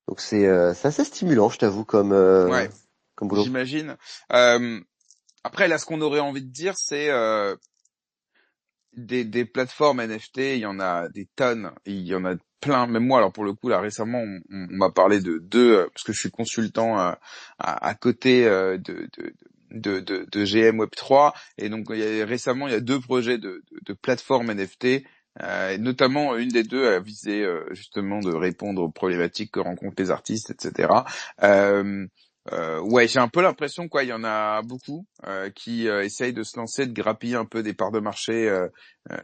Donc c'est assez stimulant, je t'avoue, Ouais, comme boulot. j'imagine. Euh, Après, là, ce qu'on aurait envie de dire, c'est des plateformes NFT, il y en a des tonnes, il y en a plein. Même moi, alors pour le coup, là récemment, on m'a parlé de deux, parce que je suis consultant à côté de GM Web3, et donc récemment, il y a deux projets de plateformes NFT. Et notamment une des deux a visé justement de répondre aux problématiques que rencontrent les artistes, etc. Ouais, j'ai un peu l'impression quoi, il y en a beaucoup qui essayent de se lancer, de grappiller un peu des parts de marché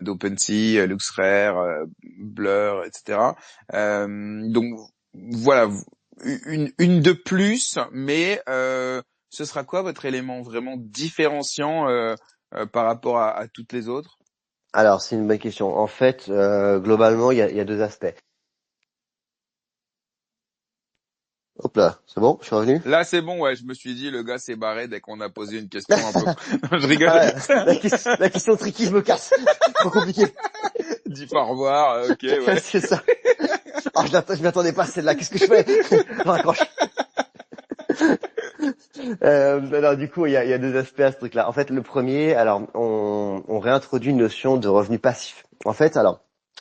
d'OpenSea, LuxRare, Blur, etc. Donc voilà, une de plus, mais ce sera quoi votre élément vraiment différenciant par rapport à toutes les autres? Alors, c'est une bonne question. En fait, globalement, il y a deux aspects. Hop là, c'est bon, je suis revenu. Là, c'est bon, ouais, je me suis dit, le gars s'est barré dès qu'on a posé une question un peu. Non, je rigole. Ah, la question tricky, je me casse. Trop compliqué. Dis pas au revoir, ok, ouais. C'est ça. Ah, je m'attendais pas à celle-là. Qu'est-ce que je fais? Je raccroche. Alors du coup, il y a deux aspects à ce truc-là. En fait, le premier, alors on réintroduit une notion de revenu passif. En fait, alors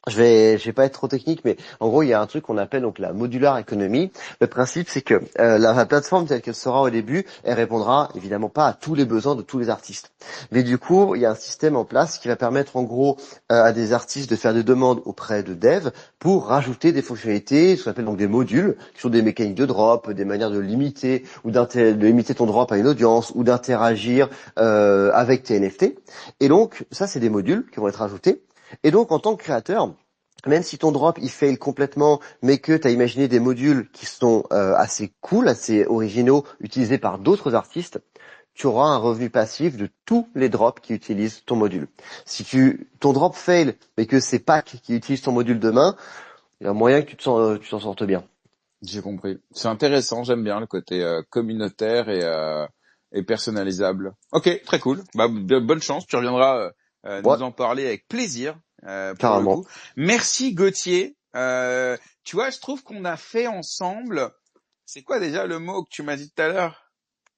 je vais pas être trop technique, mais en gros, il y a un truc qu'on appelle donc la modular economy. Le principe, c'est que la plateforme telle qu'elle sera au début, elle répondra évidemment pas à tous les besoins de tous les artistes. Mais du coup, il y a un système en place qui va permettre en gros à des artistes de faire des demandes auprès de devs pour rajouter des fonctionnalités, ce qu'on appelle donc des modules, qui sont des mécaniques de drop, des manières de limiter de limiter ton drop à une audience ou d'interagir avec tes NFT. Et donc, ça, c'est des modules qui vont être ajoutés. Et donc, en tant que créateur, même si ton drop il fail complètement, mais que tu as imaginé des modules qui sont assez cool, assez originaux, utilisés par d'autres artistes, tu auras un revenu passif de tous les drops qui utilisent ton module. Si ton drop fail, mais que c'est Pac qui utilise ton module demain, il y a moyen que tu t'en sortes bien. J'ai compris. C'est intéressant, j'aime bien le côté communautaire et personnalisable. Ok, très cool. Bah, bonne chance, tu reviendras Ouais, nous en parler avec plaisir pour le carrément. coup. Merci Gauthier. Tu vois, je trouve qu'on a fait ensemble. C'est quoi déjà le mot que tu m'as dit tout à l'heure?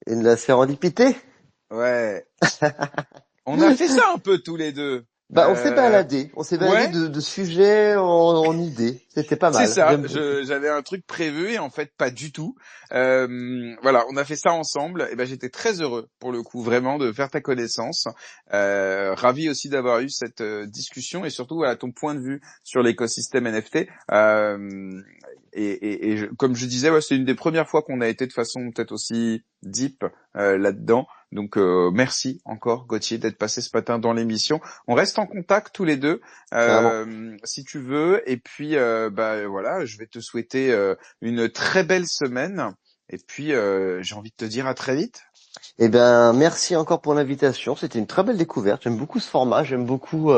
Et de la sérendipité. Ouais, on a fait ça un peu tous les deux. Bah, Euh, on s'est baladé ouais. de sujet en idée. C'était pas C'est mal. ça, J'aime beaucoup. j'avais un truc prévu et en fait pas du tout. Voilà, on a fait ça ensemble et ben j'étais très heureux pour le coup vraiment de faire ta connaissance. Ravi aussi d'avoir eu cette discussion et surtout à ton point de vue sur l'écosystème NFT. comme je disais, ouais, c'est une des premières fois qu'on a été de façon peut-être aussi deep là-dedans. Donc merci encore Gauthier d'être passé ce matin dans l'émission. On reste en contact tous les deux Carrément. si tu veux. Et puis voilà, je vais te souhaiter une très belle semaine. Et puis j'ai envie de te dire à très vite. Eh ben, merci encore pour l'invitation. C'était une très belle découverte. J'aime beaucoup ce format. J'aime beaucoup,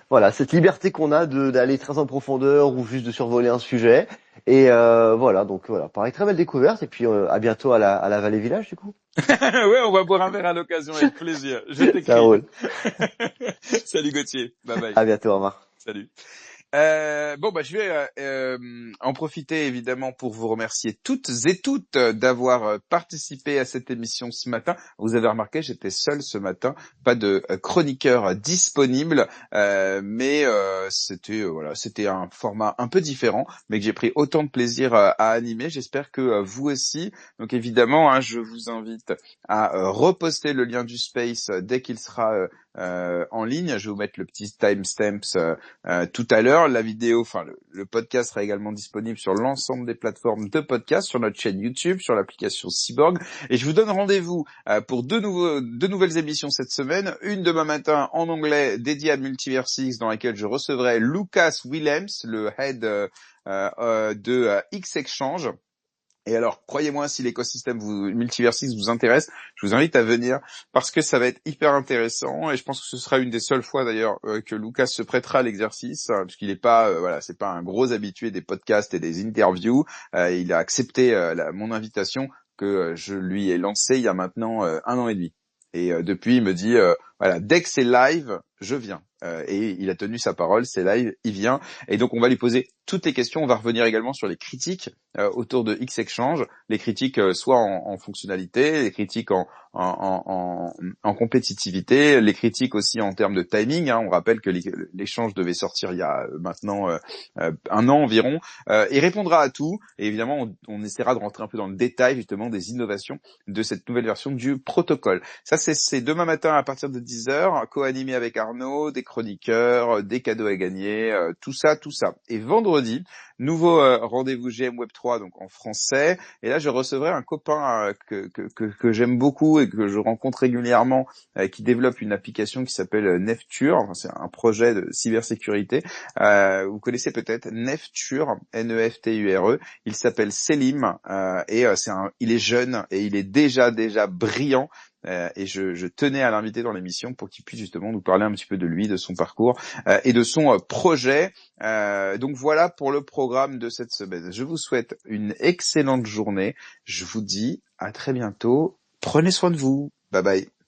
voilà, cette liberté qu'on a d'aller très en profondeur ou juste de survoler un sujet. Et voilà, donc voilà, pareil, très belle découverte. Et puis à bientôt à la Vallée Village, du coup. Ouais, on va boire un verre à l'occasion avec plaisir. Je Ça t'écris. roule. Salut Gauthier. Bye bye. À bientôt, au revoir. Salut. Bon, je vais en profiter évidemment pour vous remercier toutes d'avoir participé à cette émission ce matin. Vous avez remarqué, j'étais seul ce matin, pas de chroniqueur disponible, mais c'était un format un peu différent, mais que j'ai pris autant de plaisir à animer. J'espère que vous aussi. Donc évidemment, hein, je vous invite à reposter le lien du space dès qu'il sera en ligne. Je vais vous mettre le petit timestamps tout à l'heure. La vidéo, enfin le podcast sera également disponible sur l'ensemble des plateformes de podcast, sur notre chaîne YouTube, sur l'application Cyborg. Et je vous donne rendez-vous pour deux nouvelles émissions cette semaine. Une demain matin en anglais dédiée à Multiversix, dans laquelle je recevrai Lucas Willems, le head de X-Exchange. Et alors, croyez-moi, si l'écosystème Multiversix vous intéresse, je vous invite à venir parce que ça va être hyper intéressant et je pense que ce sera une des seules fois d'ailleurs que Lucas se prêtera à l'exercice parce qu'il n'est pas, c'est pas un gros habitué des podcasts et des interviews. Il a accepté mon invitation que je lui ai lancée il y a maintenant 1 an et demi. Et depuis, il me dit, dès que c'est live, je viens. Et il a tenu sa parole, c'est live, il vient. Et donc, on va lui poser toutes les questions. On va revenir également sur les critiques autour de X-Exchange, les critiques soit en fonctionnalité, les critiques en compétitivité, les critiques aussi en termes de timing. Hein. On rappelle que l'échange devait sortir il y a maintenant 1 an environ. Il répondra à tout. Et évidemment, on essaiera de rentrer un peu dans le détail justement des innovations de cette nouvelle version du protocole. Ça, c'est demain matin à partir de 10h, co-animé avec Arnaud, des chroniqueurs, des cadeaux à gagner, tout ça. Et vendredi, nouveau rendez-vous GM Web3 donc en français. Et là, je recevrai un copain que j'aime beaucoup et que je rencontre régulièrement, qui développe une application qui s'appelle Nefture. Enfin, c'est un projet de cybersécurité. Vous connaissez peut-être Nefture, Nefture. Il s'appelle Selim il est jeune et il est déjà brillant. Et je tenais à l'inviter dans l'émission pour qu'il puisse justement nous parler un petit peu de lui, de son parcours et de son projet. Donc voilà pour le programme de cette semaine. Je vous souhaite une excellente journée. Je vous dis à très bientôt. Prenez soin de vous. Bye bye.